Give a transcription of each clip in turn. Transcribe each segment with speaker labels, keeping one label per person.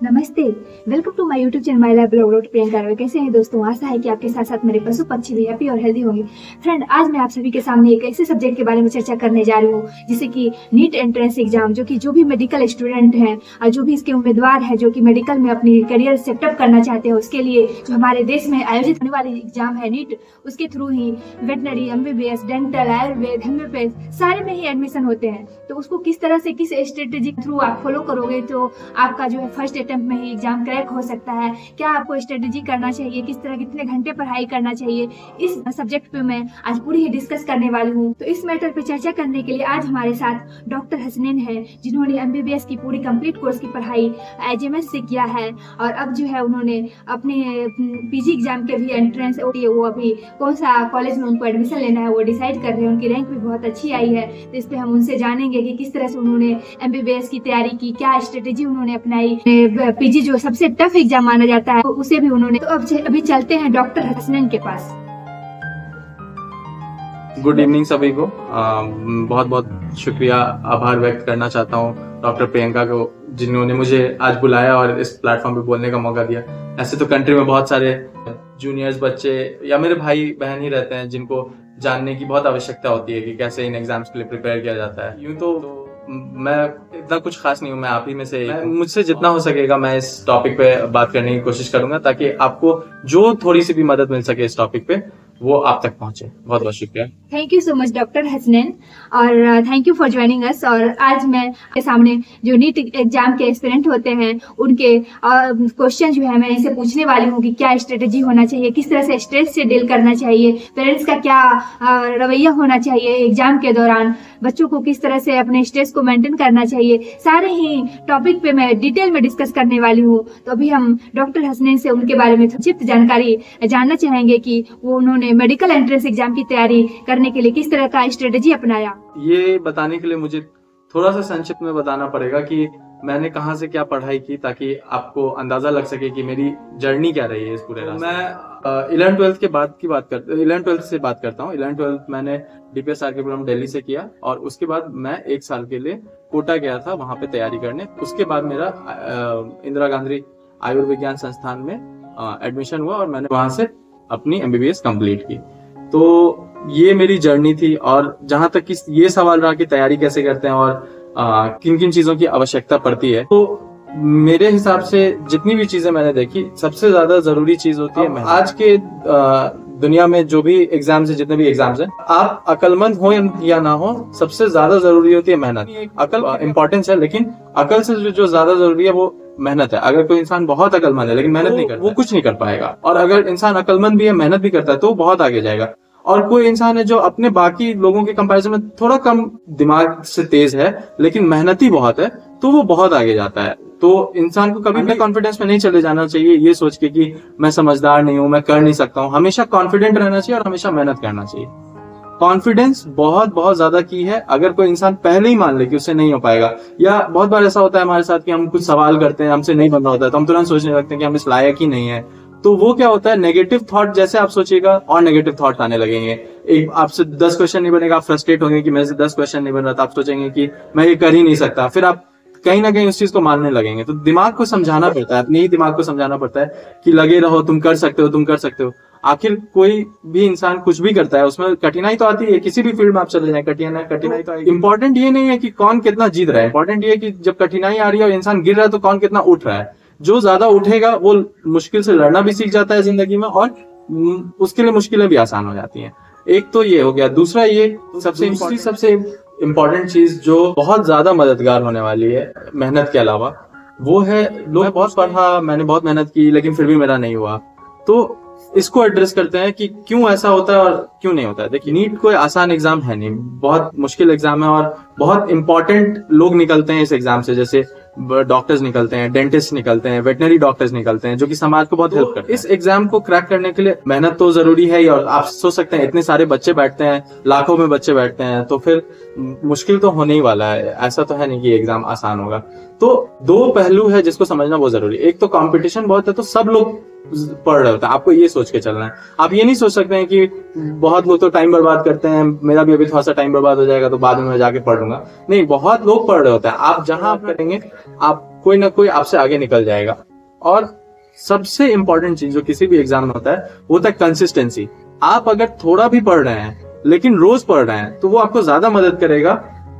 Speaker 1: नमस्ते। Welcome to my YouTube channel my life blog dot Priyanka Ravi. कैसे हैं दोस्तों? आशा है कि आपके साथ साथ मेरे पशु पक्षी भी हैप्पी और हेल्दी होंगे। फ्रेंड, आज मैं आप सभी के सामने एक ऐसे सब्जेक्ट के बारे में चर्चा करने जा रही हूँ जिसे कि नीट एंट्रेंस एग्जाम, जो कि जो भी मेडिकल स्टूडेंट हैं और जो भी इसके उम्मीदवार हैं जो कि मेडिकल में अपनी करियर सेटअप करना चाहते हैं, उसके लिए जो हमारे देश में आयोजित होने वाली एग्जाम है नीट, उसके थ्रू ही veterinary, MBBS, dental, ayurveda, homeopath सारे में ही एडमिशन होते हैं। तो उसको किस तरह से, किस स्ट्रेटेजी के थ्रू आप फॉलो करोगे तो आपका जो है फर्स्ट अटेम्प्ट में ही एग्जाम क्रैक हो सकता है। क्या आपको स्ट्रेटेजी करना चाहिए, किस तरह कितने घंटे पढ़ाई करना चाहिए, इस सब्जेक्ट पे मैं आज पूरी ही डिस्कस करने वाली हूँ। तो इस मैटर पे चर्चा करने के लिए आज हमारे साथ डॉक्टर हसनैन है, जिन्होंने MBBS की पूरी कंप्लीट कोर्स की पढ़ाई IGMS से किया है और अब जो है उन्होंने अपने PG एग्जाम के भी एंट्रेंस, वो अभी कौन सा कॉलेज में उनको एडमिशन लेना है वो डिसाइड कर रहे हैं। उनकी रैंक भी बहुत अच्छी आई है, तो इस पे हम उनसे जानेंगे कि किस तरह से उन्होंने MBBS की तैयारी की, क्या स्ट्रेटेजी उन्होंने अपनाई, PG जो सबसे टफ एग्जाम माना जाता है उसे भी उन्होंने। तो अब अभी चलते हैं डॉक्टर हसनैन के पास।
Speaker 2: गुड इवनिंग सभी को। बहुत बहुत शुक्रिया, आभार व्यक्त करना चाहता हूँ डॉक्टर प्रियंका को, जिन्होंने मुझे आज बुलाया और इस प्लेटफॉर्म पे बोलने का मौका दिया। ऐसे तो कंट्री में बहुत सारे जूनियर्स बच्चे या मेरे भाई बहन ही रहते हैं जिनको जानने की बहुत आवश्यकता होती है कि कैसे इन एग्जाम्स के लिए प्रिपेयर किया जाता है। यूं तो मैं इतना कुछ खास नहीं हूँ, मैं आप ही में से मुझसे जितना हो सकेगा मैं इस टॉपिक पे बात करने की कोशिश करूंगा ताकि आपको जो थोड़ी सी भी मदद मिल सके इस टॉपिक पे वो आप तक पहुंचे। बहुत बहुत शुक्रिया।
Speaker 1: Thank you so much doctor Hasnain और thank you for joining us. और आज मैं आपके सामने जो नीट एग्जाम के एस्पिरेंट होते हैं उनके क्वेश्चन जो है मैं इनसे पूछने वाली हूँ कि क्या स्ट्रेटेजी होना चाहिए, किस तरह से स्ट्रेस से डील करना चाहिए, पेरेंट्स का क्या रवैया होना चाहिए एग्जाम के दौरान, बच्चों को किस तरह से अपने स्ट्रेस को मेंटेन करना चाहिए, सारे ही टॉपिक पे मैं डिटेल में डिस्कस करने वाली हूँ। तो अभी हम डॉक्टर हसनैन से उनके बारे में संक्षिप्त जानकारी जानना चाहेंगे कि वो उन्होंने मेडिकल एंट्रेंस एग्जाम की तैयारी करने के लिए किस तरह का स्ट्रेटेजी अपनाया।
Speaker 2: ये बताने के लिए मुझे थोड़ा सा संक्षिप्त में बताना पड़ेगा कि मैंने कहाँ से क्या पढ़ाई की ताकि आपको अंदाजा लग सके कि मेरी जर्नी क्या रही है इस पूरे रास्ते। मैं 11th-12th के बाद की बात करता 11th-12th से बात करता हूँ। 11th-12th मैंने DPSR के प्रोग्राम दिल्ली से किया और उसके बाद मैं 1 साल के लिए कोटा गया था वहां पे तैयारी करने। उसके बाद मेरा इंदिरा गांधी आयुर्विज्ञान संस्थान में एडमिशन हुआ और मैंने वहां से अपनी MBBS कंप्लीट की। तो ये मेरी जर्नी थी और जहां तक कि ये सवाल रहा कि तैयारी कैसे करते हैं और किन किन चीजों की आवश्यकता पड़ती है, तो मेरे हिसाब से जितनी भी चीजें मैंने देखी सबसे ज्यादा जरूरी चीज होती है आज के दुनिया में जो भी एग्जाम्स है, जितने भी एग्जाम्स हैं, आप अकलमंद हो या ना हो, सबसे ज्यादा जरूरी होती है मेहनत। अकल इम्पोर्टेंस है लेकिन अकल से जो ज्यादा जरूरी है वो मेहनत है। अगर कोई इंसान बहुत अकलमंद है लेकिन मेहनत नहीं करता वो कुछ नहीं कर पाएगा, और अगर इंसान अकलमंद भी है मेहनत भी करता है तो वो बहुत आगे जाएगा। और कोई इंसान है जो अपने बाकी लोगों के कंपैरिजन में थोड़ा कम दिमाग से तेज है लेकिन मेहनती बहुत है तो वो बहुत आगे जाता है। तो इंसान को कभी भी कॉन्फिडेंस में नहीं चले जाना चाहिए ये सोच के कि मैं समझदार नहीं हूं, मैं कर नहीं सकता हूं। हमेशा कॉन्फिडेंट रहना चाहिए और हमेशा मेहनत करना चाहिए। कॉन्फिडेंस बहुत बहुत ज्यादा की है। अगर कोई इंसान पहले ही मान ले कि उससे नहीं हो पाएगा, या बहुत बार ऐसा होता है हमारे साथ कि हम कुछ सवाल करते हैं, हमसे नहीं बन रहा होता है तो हम तुरंत सोचने लगते हैं कि हम इस लायक ही नहीं है। तो वो क्या होता है, नेगेटिव थॉट जैसे आप सोचिएगा और नेगेटिव थॉट आने लगेंगे। एक आपसे 10 क्वेश्चन नहीं बनेगा, आप फ्रस्ट्रेट होंगे कि मेरे से 10 क्वेश्चन नहीं बन रहा था, आप सोचेंगे कि मैं ये कर ही नहीं सकता, फिर आप कहीं ना कहीं उस चीज को मानने लगेंगे। तो दिमाग को समझाना पड़ता है, अपने ही दिमाग को समझाना पड़ता है कि लगे रहो, तुम कर सकते हो, तुम कर सकते हो। आखिर कोई भी इंसान कुछ भी करता है उसमें कठिनाई तो आती है, किसी भी फील्ड में आप चले जाएं कठिनाई तो आएगी। इंपॉर्टेंट ये नहीं है कि कौन कितना जीत रहा है, इंपॉर्टेंट ये है कि जब कठिनाई आ रही है और इंसान गिर रहा है तो कौन कितना उठ रहा है। जो ज्यादा उठेगा वो मुश्किल से लड़ना भी सीख जाता है जिंदगी में और उसके लिए मुश्किलें भी आसान हो जाती हैं। एक तो ये हो गया। दूसरा ये सबसे इम्पोर्टेंट चीज जो बहुत ज्यादा मददगार होने वाली है मेहनत के अलावा, वो है लोग बहुत पढ़ा, मैंने बहुत मेहनत की लेकिन फिर भी मेरा नहीं हुआ। तो इसको एड्रेस करते हैं कि क्यों ऐसा होता है और क्यों नहीं होता है। देखिए, नीट कोई आसान एग्जाम है नहीं, बहुत मुश्किल एग्जाम है और बहुत इंपॉर्टेंट लोग निकलते हैं इस एग्जाम से। जैसे डॉक्टर्स निकलते हैं, डेंटिस्ट निकलते हैं, वेटनरी डॉक्टर्स निकलते हैं, जो कि समाज को बहुत हेल्प करते हैं। इस एग्जाम को क्रैक करने के लिए मेहनत तो जरूरी है ही, और आप सोच सकते हैं इतने सारे बच्चे बैठते हैं, लाखों में बच्चे बैठते हैं, तो फिर मुश्किल तो होने ही वाला है। ऐसा तो है नहीं कि एग्जाम आसान होगा। तो 2 पहलू है जिसको समझना बहुत जरूरी है। एक तो कंपटीशन बहुत है तो सब लोग पढ़ रहे होते हैं, आपको ये सोच के चलना है। आप ये नहीं सोच सकते हैं कि बहुत लोग तो टाइम बर्बाद करते हैं, मेरा भी अभी थोड़ा सा टाइम बर्बाद हो जाएगा तो बाद में मैं जाके पढ़ लूंगा। नहीं, बहुत लोग पढ़ रहे होते हैं। आप जहां आप करेंगे, आप कोई ना कोई आपसे आगे निकल जाएगा। और सबसे इंपॉर्टेंट चीज जो किसी भी एग्जाम में होता है वो होता है कंसिस्टेंसी। आप अगर थोड़ा भी पढ़ रहे हैं लेकिन रोज पढ़ रहे हैं तो वो आपको ज्यादा मदद करेगा।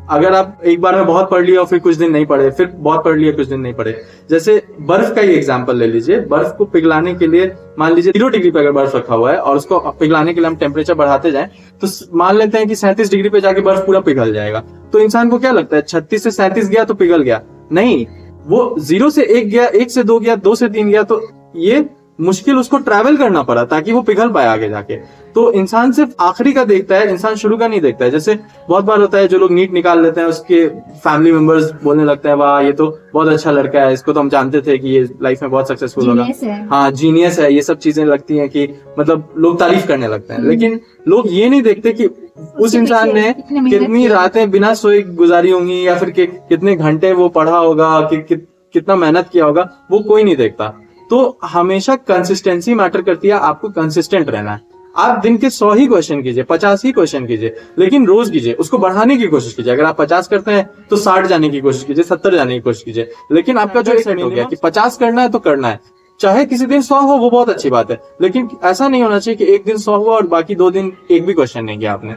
Speaker 2: अगर आप एक बार में बहुत पढ़ लिया और फिर कुछ दिन नहीं पढ़े, फिर बहुत पढ़ लिया कुछ दिन नहीं पढ़े। जैसे बर्फ का ही एग्जांपल ले लीजिए। बर्फ को पिघलाने के लिए मान लीजिए 0 डिग्री पे अगर बर्फ रखा हुआ है और उसको पिघलाने के लिए हम टेम्परेचर बढ़ाते जाएं तो मान लेते हैं कि 37 डिग्री पे जाके बर्फ पूरा पिघल जाएगा। तो इंसान को क्या लगता है 36 से 37 गया तो पिघल गया? नहीं, वो 0 से 1 गया, 1 से 2 गया, 2 से 3 गया, तो ये मुश्किल उसको ट्रैवल करना पड़ा ताकि वो पिघल पाए आगे जाके। तो इंसान सिर्फ आखिरी का देखता है, इंसान शुरू का नहीं देखता है। जैसे बहुत बार होता है जो लोग नीट निकाल लेते हैं उसके फैमिली मेंबर्स बोलने लगते हैं वाह ये तो बहुत अच्छा लड़का है, इसको तो हम जानते थे कि ये लाइफ में बहुत सक्सेसफुल होगा, हाँ जीनियस है, ये सब चीजें लगती हैं कि मतलब लोग तारीफ करने लगते हैं। लेकिन लोग ये नहीं देखते कि उस इंसान ने कितनी रातें बिना सोए गुजारी होंगी या फिर कितने घंटे वो पढ़ा होगा, कितना मेहनत किया होगा, वो कोई नहीं देखता। तो हमेशा कंसिस्टेंसी मैटर करती है, आपको कंसिस्टेंट रहना है। आप दिन के 100 ही क्वेश्चन कीजिए, 50 ही क्वेश्चन कीजिए, लेकिन रोज कीजिए, उसको बढ़ाने की कोशिश कीजिए। अगर आप 50 करते हैं तो 60 जाने की कोशिश कीजिए, 70 जाने की कोशिश कीजिए। लेकिन आपका जो सेट हो गया कि 50 करना है तो करना है, चाहे किसी दिन 100 हो वो बहुत अच्छी बात है, लेकिन ऐसा नहीं होना चाहिए कि एक दिन 100 हुआ और बाकी 2 दिन एक भी क्वेश्चन नहीं किया आपने।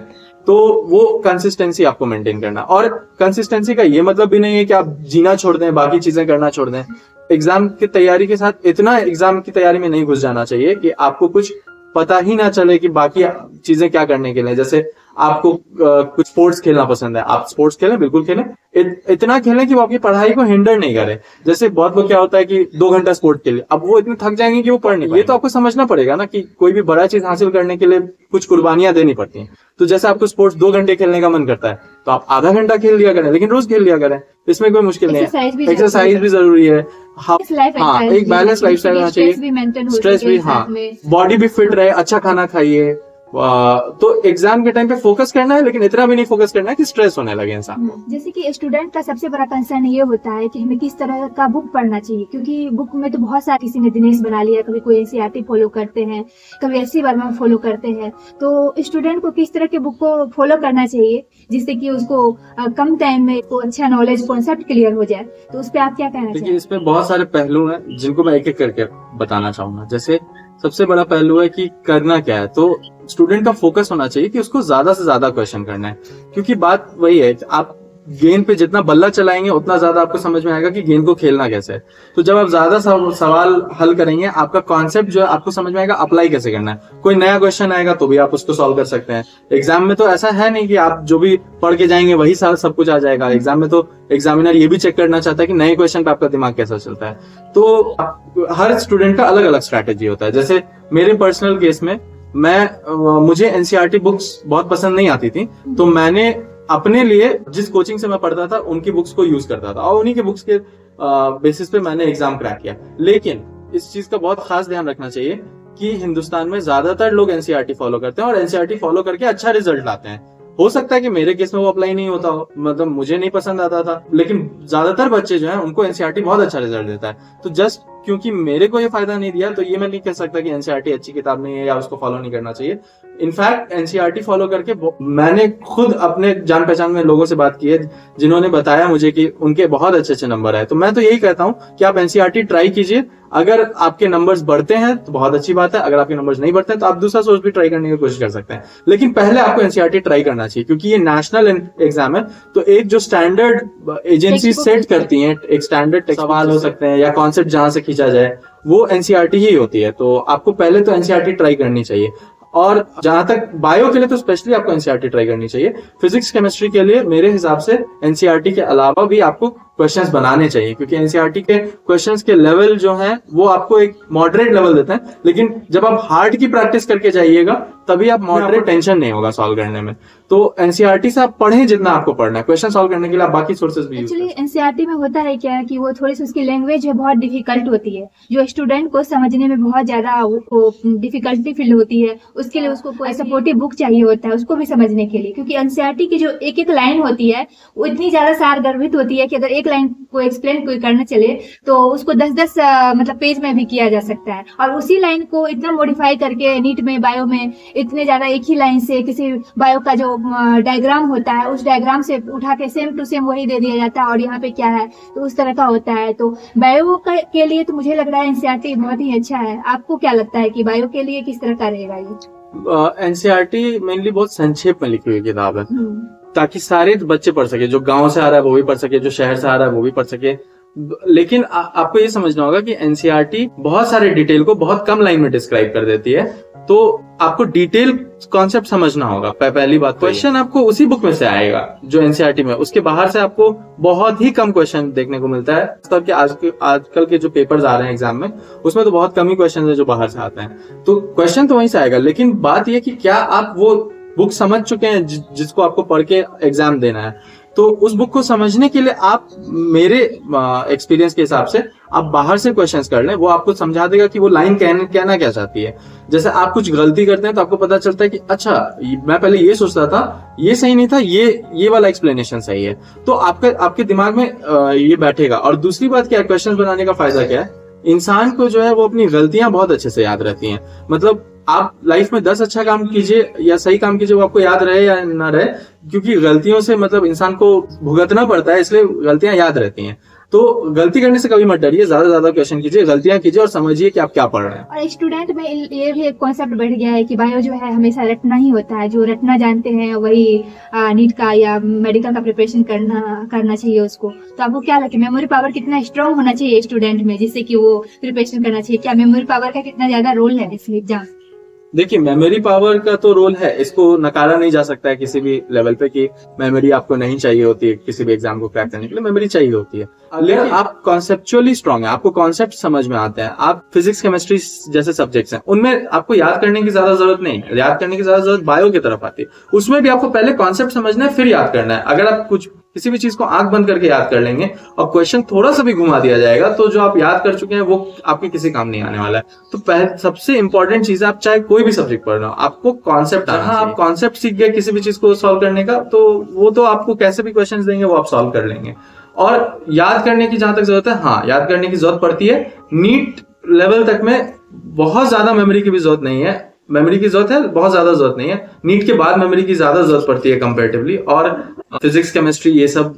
Speaker 2: तो वो कंसिस्टेंसी आपको मेंटेन करना। और कंसिस्टेंसी का ये मतलब भी नहीं है कि आप जीना छोड़ दें, बाकी चीजें करना छोड़ दें। एग्जाम की तैयारी के साथ इतना एग्जाम की तैयारी में नहीं घुस जाना चाहिए कि आपको कुछ पता ही ना चले कि बाकी चीजें क्या करने के लिए। जैसे आपको कुछ स्पोर्ट्स खेलना पसंद है, आप स्पोर्ट्स खेलें, बिल्कुल खेलें, इतना खेलें कि वो आपकी पढ़ाई को हिंडर नहीं करे। जैसे बहुत लोग क्या होता है कि 2 घंटा स्पोर्ट खेले, अब वो इतने थक जाएंगे कि वो पढ़ नहीं पाएंगे। ये तो आपको समझना पड़ेगा ना कि कोई भी बड़ा चीज हासिल करने के लिए कुछ कुर्बानियां देनी पड़ती हैं। तो जैसे आपको स्पोर्ट्स 2 घंटे खेलने का मन करता है तो आप आधा घंटा खेल लिया करें, लेकिन रोज खेल लिया करें, इसमें कोई मुश्किल नहीं है। एक्सरसाइज भी जरूरी है, हाँ एक बैलेंस लाइफ स्टाइल होना चाहिए, स्ट्रेस भी, हाँ बॉडी भी फिट रहे, अच्छा खाना खाइए। तो एग्जाम के टाइम पे फोकस करना है, लेकिन इतना भी नहीं फोकस करना है कि स्ट्रेस होने लगे इंसान को।
Speaker 1: जैसे कि स्टूडेंट का सबसे बड़ा कंसर्न ये होता है कि हमें किस तरह का बुक पढ़ना चाहिए, क्योंकि बुक में तो बहुत सारी, किसी ने दिनेश बना लिया, कभी कोई एनसीईआरटी फॉलो करते हैं, कभी एससी वर्मा फॉलो करते हैं। तो स्टूडेंट को किस तरह के बुक को फॉलो करना चाहिए जिससे कि उसको कम टाइम में को अच्छा नॉलेज कॉन्सेप्ट क्लियर हो जाए? तो उस पर आप क्या कहना चाहिए?
Speaker 2: इस पे बहुत सारे पहलू हैं जिनको मैं एक एक करके बताना चाहूंगा। जैसे सबसे बड़ा पहलू है कि करना क्या है। तो स्टूडेंट का फोकस होना चाहिए कि उसको ज्यादा से ज्यादा क्वेश्चन करना है, क्योंकि बात वही है, आप गेंद पे जितना बल्ला चलाएंगे उतना ज्यादा आपको समझ में आएगा कि गेंद को खेलना कैसे है। तो जब आप ज्यादा सवाल हल करेंगे, आपका कॉन्सेप्ट जो है आपको समझ में आएगा अप्लाई कैसे करना है। कोई नया क्वेश्चन आएगा तो भी आप उसको सॉल्व कर सकते हैं। एग्जाम में तो ऐसा है नहीं कि आप जो भी पढ़ के जाएंगे वही सब कुछ आ जाएगा। एग्जाम में तो एग्जामिनर ये भी चेक करना चाहता है कि नए क्वेश्चन पे आपका दिमाग कैसा चलता है। तो हर स्टूडेंट का अलग अलग स्ट्रैटेजी होता है। जैसे मेरे पर्सनल केस में मुझे एनसीईआरटी बुक्स बहुत पसंद नहीं आती थी, तो मैंने अपने लिए जिस कोचिंग से मैं पढ़ता था उनकी बुक्स को यूज करता था और उन्हीं के बुक्स के बेसिस पे मैंने एग्जाम क्रैक किया। लेकिन इस चीज का बहुत खास ध्यान रखना चाहिए कि हिंदुस्तान में ज्यादातर लोग एनसीईआरटी फॉलो करते हैं और एनसीईआरटी फॉलो करके अच्छा रिजल्ट लाते हैं। हो सकता है कि मेरे केस में वो अप्लाई नहीं होता हो, मतलब मुझे नहीं पसंद आता था, लेकिन ज्यादातर बच्चे जो हैं उनको एनसीईआरटी बहुत अच्छा रिजल्ट देता है। तो जस्ट क्योंकि मेरे को ये फायदा नहीं दिया तो ये मैं नहीं कह सकता कि एनसीईआरटी अच्छी किताब नहीं है या उसको फॉलो नहीं करना चाहिए। इनफैक्ट एनसीईआरटी फॉलो करके मैंने खुद अपने जान पहचान में लोगों से बात की है जिन्होंने बताया मुझे कि उनके बहुत अच्छे अच्छे नंबर आए। तो मैं तो यही कहता हूँ कि आप एनसीईआरटी ट्राई कीजिए। अगर आपके नंबर्स बढ़ते हैं तो बहुत अच्छी बात है, अगर आपके नंबर्स नहीं बढ़ते हैं तो आप दूसरा सोर्स भी ट्राई करने की कोशिश कर सकते हैं। लेकिन पहले आपको एनसीईआरटी ट्राई करना चाहिए, क्योंकि ये नेशनल एग्जाम है। तो एक जो स्टैंडर्ड एजेंसी सेट करती है, एक स्टैंडर्ड सवाल हो सकते हैं या कॉन्सेप्ट जहां से खींचा जाए, वो एनसीईआरटी ही होती है। तो आपको पहले तो एनसीईआरटी ट्राई करनी चाहिए। और जहां तक बायो के लिए तो स्पेशली आपको एनसीईआरटी ट्राई करनी चाहिए। फिजिक्स केमिस्ट्री के लिए मेरे हिसाब से एनसीईआरटी के अलावा भी आपको क्वेश्चंस बनाने चाहिए, क्योंकि एनसीईआरटी के क्वेश्चंस के लेवल जो हैं वो आपको एक मॉडरेट लेवल देते हैं, लेकिन जब आप हार्ड की प्रैक्टिस करके जाइएगा तभी आप मॉडरेट टेंशन नहीं होगा सॉल्व करने में। तो एनसीईआरटी से आप पढ़ें जितना आपको पढ़ना है, क्वेश्चन सॉल्व करने के लिए आप बाकी सोर्सेज भी यूज करें।
Speaker 1: एक्चुअली एनसीईआरटी में होता है क्या कि वो थोड़ी सी उसकी लैंग्वेज है बहुत डिफिकल्ट होती है, जो स्टूडेंट को समझने में बहुत ज्यादा डिफिकल्टी फील होती है। उसके लिए उसको कोई सपोर्टिव बुक चाहिए होता है उसको भी समझने के लिए, क्योंकि एनसीईआरटी की जो एक एक लाइन होती है वो इतनी ज्यादा सारगर्भित होती है कि अगर एक लाइन को एक्सप्लेन कोई करना चले तो उसको 10-10 मतलब पेज में भी किया जा सकता है, और उसी लाइन को इतना मॉडिफाई करके नीट में बायो में इतने ज्यादा एक ही लाइन से किसी बायो का जो डायग्राम होता है उस डायग्राम से उठा के सेम टू सेम वही दे दिया जाता है, और यहाँ पे क्या है तो उस तरह का होता है। तो बायो के लिए तो मुझे लग रहा है एनसीईआरटी बहुत ही अच्छा है। आपको क्या लगता है कि बायो के लिए किस तरह का रहेगा ये?
Speaker 2: एनसीईआरटी मेनली बहुत संक्षेप में लिखी हुई किताब है ताकि सारे बच्चे पढ़ सके, जो गांव से आ रहा है वो भी पढ़ सके, जो शहर से आ रहा है वो भी पढ़ सके। लेकिन आपको ये समझना होगा कि एनसीईआरटी बहुत सारे डिटेल को बहुत कम लाइन में डिस्क्राइब कर देती है, तो आपको डिटेल कॉन्सेप्ट समझना होगा। पहली बात, क्वेश्चन आपको उसी बुक में से आएगा जो एनसीईआरटी में, उसके बाहर से आपको बहुत ही कम क्वेश्चन देखने को मिलता है। मतलब कि आजकल के जो पेपर्स आ रहे हैं एग्जाम में उसमें तो बहुत कम ही क्वेश्चन है जो बाहर से आते हैं, तो क्वेश्चन तो वहीं से आएगा। लेकिन बात यह कि क्या आप वो बुक समझ चुके हैं जिसको आपको पढ़ के एग्जाम देना है। तो उस बुक को समझने के लिए आप मेरे एक्सपीरियंस के हिसाब से आप बाहर से क्वेश्चंस कर लें, वो आपको समझा देगा कि वो लाइन कहना क्या चाहती है। जैसे आप कुछ गलती करते हैं तो आपको पता चलता है कि अच्छा मैं पहले ये सोचता था, ये सही नहीं था, ये वाला एक्सप्लेनेशन सही है, तो आपके दिमाग में ये बैठेगा। और दूसरी बात क्या है, क्वेश्चन बनाने का फायदा क्या है, इंसान को जो है वो अपनी गलतियां बहुत अच्छे से याद रहती हैं। मतलब आप लाइफ में 10 अच्छा काम कीजिए या सही काम कीजिए, वो आपको याद रहे या ना रहे, क्योंकि गलतियों से मतलब इंसान को भुगतना पड़ता है, इसलिए गलतियां याद रहती हैं। तो गलती करने से कभी मत डरिए, ज्यादा क्वेश्चन कीजिए, गलतियां कीजिए और समझिए कि आप क्या पढ़ रहे हैं।
Speaker 1: और स्टूडेंट में ये भी एक कॉन्सेप्ट बढ़ गया है कि बायो जो है हमेशा रटना ही होता है, जो रटना जानते हैं वही नीट का या मेडिकल का प्रिपरेशन करना चाहिए उसको। तो आपको क्या लगता है मेमोरी पावर कितना स्ट्रांग होना चाहिए स्टूडेंट में जिससे कि वो प्रिपरेशन करना चाहिए? क्या मेमोरी पावर का कितना ज्यादा रोल है इस एग्जाम?
Speaker 2: देखिए, मेमोरी पावर का तो रोल है, इसको नकारा नहीं जा सकता है किसी भी लेवल पे कि मेमोरी आपको नहीं चाहिए होती है किसी भी एग्जाम को क्रैक करने के लिए, मेमोरी चाहिए होती है। लेकिन आप कॉन्सेप्चुअली स्ट्रांग है, आपको कॉन्सेप्ट समझ में आते हैं। आप फिजिक्स केमिस्ट्री जैसे सब्जेक्ट्स हैं उनमें आपको याद करने की ज्यादा जरूरत नहीं है, याद करने की ज्यादा जरूरत बायो की तरफ आती है। उसमें भी आपको पहले कॉन्सेप्ट समझना है फिर याद करना है। अगर आप किसी भी चीज को आंख बंद करके याद कर लेंगे और क्वेश्चन थोड़ा सा भी घुमा दिया जाएगा तो जो आप याद कर चुके हैं वो आपके किसी काम नहीं आने वाला है। तो पहले सबसे इंपॉर्टेंट चीज है, आप चाहे कोई भी सब्जेक्ट पढ़ रहे हो, आपको कॉन्सेप्ट आना चाहिए। आप कॉन्सेप्ट सीख गए किसी भी चीज को सॉल्व करने का, तो वो तो आपको कैसे भी क्वेश्चन देंगे वो आप सॉल्व कर लेंगे। और याद करने की जहां तक जरूरत है, हाँ याद करने की जरूरत पड़ती है। नीट लेवल तक में बहुत ज्यादा मेमोरी की भी जरूरत नहीं है, मेमोरी की जरूरत है, बहुत ज्यादा जरूरत नहीं है। नीट के बाद मेमोरी की ज्यादा जरूरत पड़ती है कंपैरेटिवली। और फिजिक्स केमिस्ट्री ये सब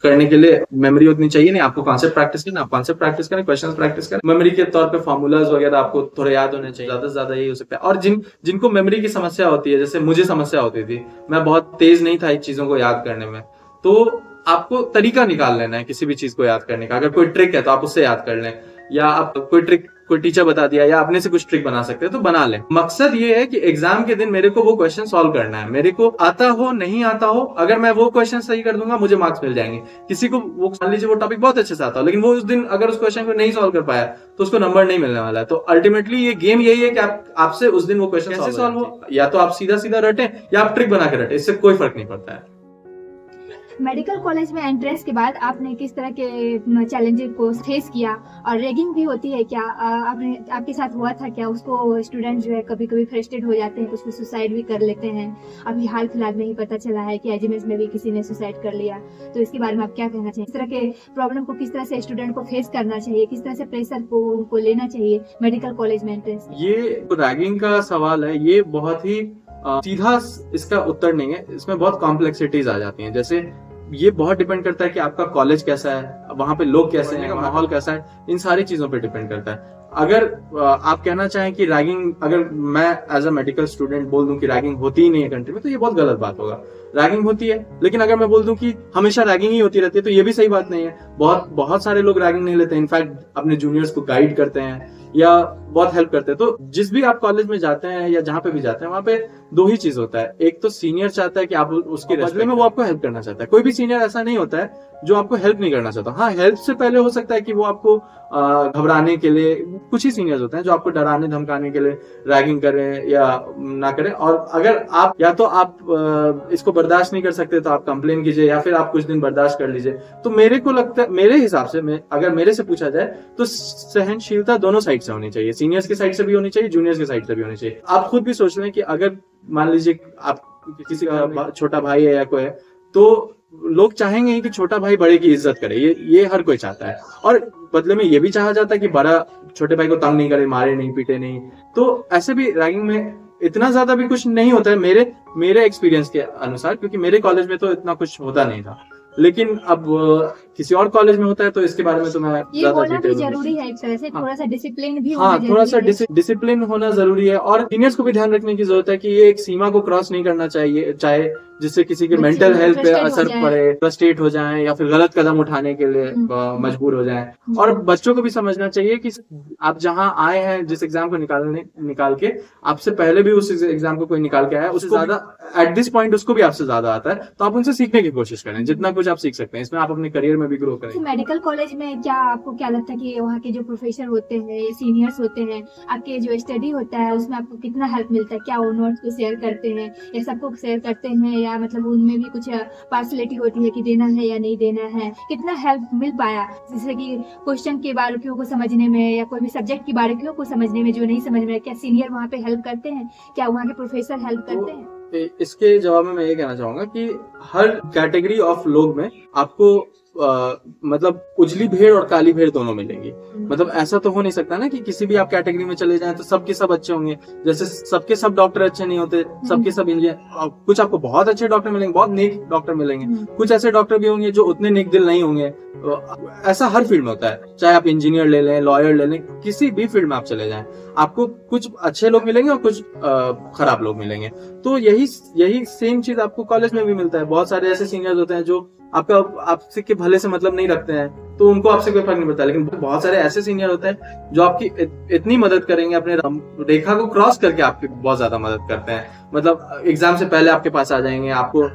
Speaker 2: करने के लिए मेमोरी उतनी चाहिए नहीं, आपको कॉन्सेप्ट प्रैक्टिस करना, कॉन्सेप्ट प्रैक्टिस करें, क्वेश्चंस प्रैक्टिस करें। मेमोरी के तौर पे फॉर्मूलाज वगैरह आपको थोड़े याद होने चाहिए, ज्यादा से ज्यादा यही हो सकता है। और जिनको मेमोरी की समस्या होती है, जैसे मुझे समस्या होती थी, मैं बहुत तेज नहीं था इन चीजों को याद करने में, तो आपको तरीका निकाल लेना है किसी भी चीज को याद करने का। अगर कोई ट्रिक है तो आप उससे याद कर लें, या आप कोई ट्रिक कोई टीचर बता दिया या अपने से कुछ ट्रिक बना सकते हैं तो बना लें। मकसद ये है कि एग्जाम के दिन मेरे को वो क्वेश्चन सॉल्व करना है, मेरे को आता हो नहीं आता हो, अगर मैं वो क्वेश्चन सही कर दूंगा मुझे मार्क्स मिल जाएंगे। किसी को वो मान लीजिए वो टॉपिक बहुत अच्छे से आता हो लेकिन वो उस दिन अगर उस क्वेश्चन को नहीं सॉल्व कर पाया तो उसको नंबर नहीं मिलने वाला है। तो अल्टीमेटली ये गेम यही है कि आपसे उस दिन वो क्वेश्चन कैसे सॉल्व हो, या तो आप सीधा सीधा रटें या आप ट्रिक बना के रटें, इससे कोई फर्क नहीं पड़ता है।
Speaker 1: मेडिकल कॉलेज में एंट्रेंस के बाद आपने किस तरह के चैलेंजेस को फेस किया, और रैगिंग भी होती है क्या? आपके साथ हुआ था क्या? उसको स्टूडेंट जो है कभी कभी फ्रस्ट्रेट हो जाते हैं, कुछ कुछ सुसाइड भी कर लेते हैं। अभी हाल फिलहाल में ही पता चला है कि एजीएमएस में भी किसी ने सुसाइड कर लिया, तो इसके बारे में आप क्या कहना चाहिए? इस तरह के प्रॉब्लम को किस तरह से स्टूडेंट को फेस करना चाहिए, किस तरह से प्रेशर को उनको लेना चाहिए मेडिकल कॉलेज में एंट्रेंस?
Speaker 2: ये रैगिंग का सवाल है, ये बहुत ही सीधा इसका उत्तर नहीं है, इसमें बहुत कॉम्प्लेक्सिटीज आ जाती हैं। जैसे ये बहुत डिपेंड करता है कि आपका कॉलेज कैसा है, वहां पे लोग कैसे हैं, माहौल कैसा है, इन सारी चीजों पे डिपेंड करता है। अगर आप कहना चाहें कि रैगिंग, अगर मैं एज अ मेडिकल स्टूडेंट बोल दूं कि रैगिंग होती ही नहीं है कंट्री में, तो ये बहुत गलत बात होगा। रैगिंग होती है, लेकिन अगर मैं बोल दूं कि हमेशा रैगिंग ही होती रहती है तो ये भी सही बात नहीं है। बहुत सारे लोग रैगिंग नहीं लेते, इनफैक्ट अपने जूनियर्स को गाइड करते हैं या बहुत हेल्प करते हैं। तो जिस भी आप कॉलेज में जाते हैं या जहां पे भी जाते हैं, वहां पे दो ही चीज होता है। एक तो सीनियर चाहता है कि आप उसके बदले में वो आपको हेल्प करना चाहता है। कोई भी सीनियर ऐसा नहीं होता है जो आपको हेल्प नहीं करना चाहता। हाँ, हेल्प से पहले हो सकता है कि वो आपको घबराने के लिए, कुछ ही सीनियर्स होते हैं जो आपको डराने धमकाने के लिए रैगिंग करें या ना करें। और अगर आप या तो आप इसको बर्दाश्त नहीं कर सकते तो आप कंप्लेन कीजिए, या फिर आप कुछ दिन बर्दाश्त कर लीजिए। तो मेरे को लगता है, मेरे हिसाब से, अगर मेरे से पूछा जाए तो सहनशीलता दोनों साइड से होनी चाहिए, सीनियर्स की साइड से भी होनी चाहिए, जूनियर्स की साइड से भी होनी चाहिए। आप खुद भी सोच लें कि अगर मान लीजिए आप किसी का छोटा भाई है या कोई है, तो लोग चाहेंगे कि छोटा भाई बड़े की इज्जत करे, ये हर कोई चाहता है, और बदले में ये भी चाहा जाता है कि बड़ा छोटे भाई को तंग नहीं करे, मारे नहीं, पीटे नहीं। तो ऐसे भी रैगिंग में इतना ज्यादा भी कुछ नहीं होता है मेरे एक्सपीरियंस के अनुसार, क्योंकि मेरे कॉलेज में तो इतना कुछ होता नहीं था, लेकिन अब किसी और कॉलेज में होता है, तो इसके बारे में तो मैं
Speaker 1: ये होना भी जरूरी है एक तरह से, थोड़ा सा डिसिप्लिन भी होना
Speaker 2: हाँ, थोड़ा सा डिसिप्लिन होना जरूरी है, और सीनियर्स को भी ध्यान रखने की जरूरत है कि ये एक सीमा को क्रॉस नहीं करना चाहिए, चाहे जिससे किसी के मेंटल हेल्थ पे असर पड़े, फ्रस्ट्रेट हो जाए या फिर गलत कदम उठाने के लिए मजबूर हो जाए। और बच्चों को भी समझना चाहिए कि आप जहाँ आए हैं, जिस एग्जाम को निकाल के, आपसे पहले भी उस एग्जाम को कोई निकाल के आया, उसको ज्यादा एट दिस पॉइंट उसको भी आपसे ज्यादा आता है, तो आप उनसे सीखने की कोशिश करें, जितना कुछ आप सीख सकते हैं, इसमें आप अपने करियर में भी ग्रो करें।
Speaker 1: मेडिकल कॉलेज में क्या आपको क्या लगता है कि वहाँ के जो प्रोफेसर होते हैं, सीनियर्स होते हैं, आपके जो स्टडी होता है उसमें आपको कितना हेल्प मिलता है? क्या वो नोट्स को शेयर करते हैं या सबको शेयर करते हैं, या मतलब उनमें भी कुछ पार्शलिटी होती है कि देना है या नहीं देना है? कितना हेल्प मिल पाया, जैसे कि क्वेश्चन के बारीकियों को समझने में या कोई भी सब्जेक्ट की बारीकियों को समझने में जो नहीं समझ में, क्या सीनियर वहाँ पे हेल्प करते हैं? क्या वहाँ के प्रोफेसर हेल्प करते हैं?
Speaker 2: इसके जवाब में मैं ये कहना चाहूंगा कि हर कैटेगरी ऑफ लोग में आपको मतलब उजली भेड़ और काली भेड़ दोनों मिलेंगी। मतलब ऐसा तो हो नहीं सकता ना कि किसी भी आप कैटेगरी में चले जाएं तो सबके सब अच्छे होंगे, जैसे सबके सब डॉक्टर अच्छे नहीं होते, सबके सब इंजीनियर, कुछ आपको बहुत अच्छे डॉक्टर मिलेंगे, बहुत नेक डॉक्टर मिलेंगे, कुछ ऐसे डॉक्टर भी होंगे जो उतने नेक दिल नहीं होंगे। ऐसा हर फील्ड में होता है, चाहे आप इंजीनियर ले लें, लॉयर ले लें, किसी भी फील्ड में आप चले जाएं, आपको कुछ अच्छे लोग मिलेंगे और कुछ खराब लोग मिलेंगे। तो यही सेम चीज आपको कॉलेज में भी मिलता है। बहुत सारे ऐसे सीनियर्स होते हैं जो आपसे के भले से मतलब नहीं रखते हैं, तो उनको आपसे कोई फर्क नहीं पड़ता, लेकिन बहुत सारे ऐसे सीनियर होते हैं जो आपकी इतनी मदद करेंगे, अपने रेखा को क्रॉस करके आपकी बहुत ज्यादा मदद करते हैं। मतलब एग्जाम से पहले आपके पास आ जाएंगे, आपको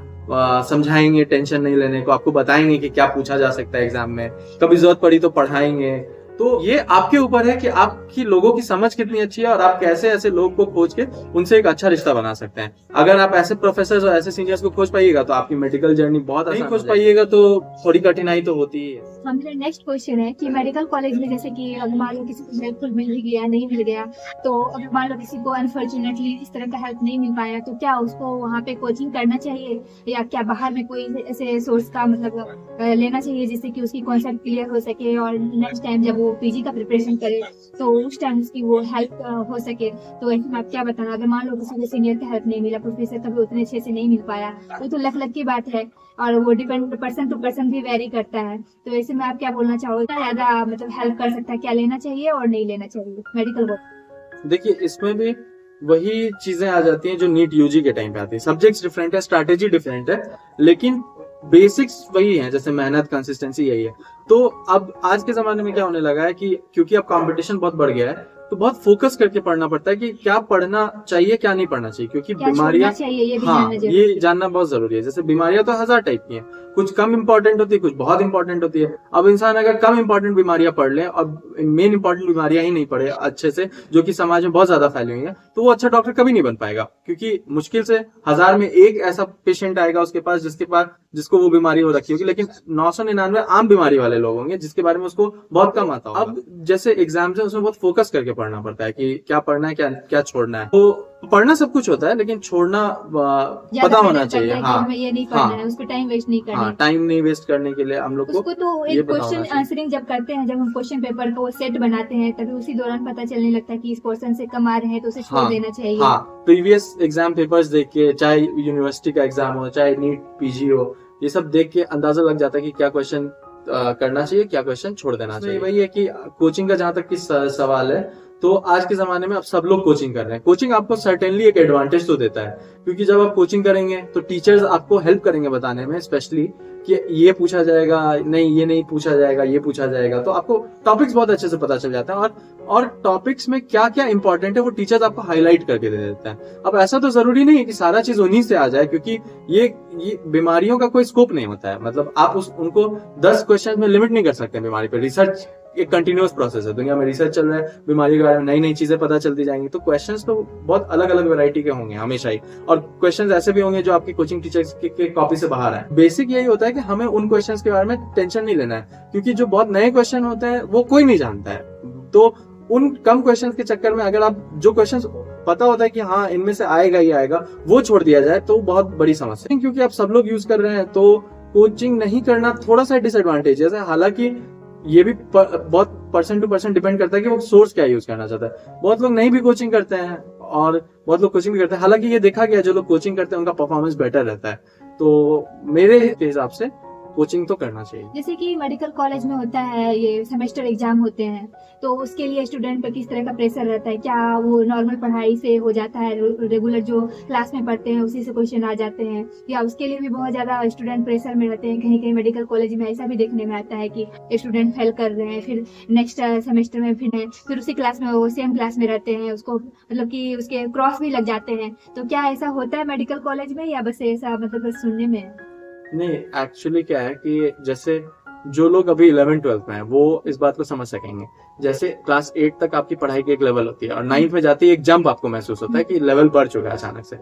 Speaker 2: समझाएंगे टेंशन नहीं लेने को, आपको बताएंगे कि क्या पूछा जा सकता है एग्जाम में, कभी जरूरत पड़ी तो पढ़ाएंगे। तो ये आपके ऊपर है कि आपकी लोगों की समझ कितनी अच्छी है और आप कैसे ऐसे लोग को खोज के उनसे एक अच्छा रिश्ता बना सकते हैं। अगर आप ऐसे प्रोफेसर और ऐसे सीनियर्स को खोज पाइएगा तो आपकी मेडिकल जर्नी बहुत आसान। नहीं खोज पाइएगा तो थोड़ी कठिनाई तो होती ही है।
Speaker 1: हमारा नेक्स्ट क्वेश्चन है कि मेडिकल कॉलेज में जैसे कि अगर मान लो किसी को हेल्पफुल मिल गया, नहीं मिल गया, तो अगर मान लो किसी को अनफॉर्चुनेटली इस तरह का हेल्प नहीं मिल पाया, तो क्या उसको वहाँ पे कोचिंग करना चाहिए या क्या बाहर में कोई ऐसे सोर्स का मतलब लेना चाहिए जिससे कि उसकी कॉन्सेप्ट क्लियर हो सके और नेक्स्ट टाइम जब वो पीजी का प्रिपरेशन करे तो उस टाइम उसकी वो हेल्प हो सके? तो ऐसे में आप क्या बताना, अगर मान लो किसी को सीनियर का हेल्प नहीं मिला, प्रोफेसर का भी उतने अच्छे से नहीं मिल पाया, तो लक की बात है और वो डिपेंड पर्सन टू पर्सन भी वेरी करता है। तो ऐसे में आप क्या बोलना चाहोगे, ज्यादा मतलब हेल्प कर सकता है, क्या लेना चाहिए और नहीं लेना चाहिए मेडिकल बोर्ड?
Speaker 2: देखिए, इसमें भी वही चीजें आ जाती हैं जो नीट यूजी के टाइम पे आती है। सब्जेक्ट्स डिफरेंट है, स्ट्रैटेजी डिफरेंट है, लेकिन बेसिक्स वही है, जैसे मेहनत, कंसिस्टेंसी यही है। तो अब आज के जमाने में क्या होने लगा है कि क्योंकि अब कंपटीशन बहुत बढ़ गया है, तो बहुत फोकस करके पढ़ना पड़ता है कि क्या पढ़ना चाहिए, क्या नहीं पढ़ना चाहिए, क्योंकि बीमारियां, हाँ, ये जानना बहुत जरूरी है। जैसे बीमारियां तो 1000 टाइप की हैं, कुछ कम इंपॉर्टेंट होती है, कुछ बहुत इंपॉर्टेंट होती है। अब इंसान अगर कम इंपॉर्टेंट बीमारियां पढ़ ले और मेन इंपॉर्टेंट बीमारियां ही नहीं पढ़े अच्छे से, जो कि समाज में बहुत ज्यादा फैली हुई है, तो वो अच्छा डॉक्टर कभी नहीं बन पाएगा, क्योंकि मुश्किल से 1000 में एक ऐसा पेशेंट आएगा उसके पास जिसको वो बीमारी हो रखी होगी, लेकिन 999 आम बीमारी वाले लोग होंगे जिसके बारे में उसको बहुत कम आता होगा। अब जैसे एग्जाम्स है, उसमें बहुत फोकस करके पढ़ना पड़ता है कि क्या पढ़ना है, क्या छोड़ना है। तो पढ़ना सब कुछ होता है, लेकिन छोड़ना पता होना चाहिए। हाँ,
Speaker 1: ये नहीं पढ़ना है, उस पर टाइम वेस्ट नहीं करना।
Speaker 2: हाँ, टाइम नहीं वेस्ट करने के लिए हम लोग को
Speaker 1: तो एक क्वेश्चन आंसरिंग जब करते हैं, जब हम क्वेश्चन पेपर को सेट बनाते हैं, तभी उसी दौरान पता चलने लगता है कि इस क्वेश्चन से कम आ रहे हैं तो उसे छोड़ देना चाहिए।
Speaker 2: हाँ, प्रीवियस एग्जाम पेपर्स देख के, चाहे यूनिवर्सिटी का एग्जाम हो, चाहे नीट पीजी हो, ये सब देख के अंदाजा लग जाता है कि क्या क्वेश्चन करना चाहिए, क्या क्वेश्चन छोड़ देना चाहिए। वही है कि कोचिंग का जहाँ तक की सवाल है, तो आज के जमाने में अब सब लोग कोचिंग कर रहे हैं। कोचिंग आपको सर्टेनली एक एडवांटेज तो देता है, क्योंकि जब आप कोचिंग करेंगे तो टीचर्स आपको हेल्प करेंगे बताने में, स्पेशली कि ये पूछा जाएगा, नहीं ये नहीं पूछा जाएगा, ये पूछा जाएगा, तो आपको टॉपिक्स बहुत अच्छे से पता चल जाता है और टॉपिक्स में क्या क्या इंपॉर्टेंट है वो टीचर्स आपको हाईलाइट करके दे देते हैं। अब ऐसा तो जरूरी नहीं है कि सारा चीज उन्हीं से आ जाए, क्योंकि ये बीमारियों का कोई स्कोप नहीं होता है। मतलब आप उनको 10 क्वेश्चन में लिमिट नहीं कर सकते बीमारी पे। रिसर्च एक कंटिन्यूअस प्रोसेस है, दुनिया में रिसर्च चल रहा है, बीमारी के बारे में नई नई चीजें पता चलती जाएंगी, तो क्वेश्चंस तो बहुत अलग अलग वैरायटी के होंगे हमेशा ही, और क्वेश्चंस ऐसे भी होंगे जो आपकी कोचिंग टीचर्स के कॉपी से बाहर है। बेसिक यही होता है कि हमें उन क्वेश्चंस के बारे में टेंशन नहीं लेना है, क्योंकि जो बहुत नए क्वेश्चन होते हैं वो कोई नहीं जानता है। तो उन कम क्वेश्चंस के चक्कर में अगर आप जो क्वेश्चंस पता होता है कि हाँ इनमें से आएगा ही आएगा, वो छोड़ दिया जाए तो बहुत बड़ी समस्या है। क्योंकि आप सब लोग यूज कर रहे हैं, तो कोचिंग नहीं करना थोड़ा सा डिसएडवांटेज है, हालांकि ये भी बहुत पर्सन टू पर्सन डिपेंड करता है कि वो सोर्स क्या यूज करना चाहता है। बहुत लोग नहीं भी कोचिंग करते हैं और बहुत लोग कोचिंग भी करते हैं, हालांकि ये देखा गया जो लोग कोचिंग करते हैं उनका परफॉर्मेंस बेटर रहता है। तो मेरे हिसाब से कोचिंग तो करना चाहिए।
Speaker 1: जैसे कि मेडिकल कॉलेज में होता है, ये सेमेस्टर एग्जाम होते हैं, तो उसके लिए स्टूडेंट पर किस तरह का प्रेशर रहता है? क्या वो नॉर्मल पढ़ाई से हो जाता है, रेगुलर जो क्लास में पढ़ते हैं उसी से क्वेश्चन आ जाते हैं, या उसके लिए भी बहुत ज्यादा स्टूडेंट प्रेशर में रहते हैं? कहीं कहीं मेडिकल कॉलेज में ऐसा भी देखने में आता है कि स्टूडेंट फेल कर रहे हैं, फिर नेक्स्ट सेमेस्टर में फिर उसी क्लास में वो सेम क्लास में रहते हैं, उसको मतलब कि उसके क्रॉस भी लग जाते हैं। तो क्या ऐसा होता है मेडिकल कॉलेज में, या बस ऐसा मतलब बस सुनने में?
Speaker 2: नहीं, एक्चुअली क्या है कि जैसे जो लोग अभी 11th-12th में हैं वो इस बात को समझ सकेंगे। जैसे क्लास 8 तक आपकी पढ़ाई की एक लेवल होती है और 9th में जाती है एक जंप आपको महसूस होता है कि लेवल बढ़ चुका है अचानक से।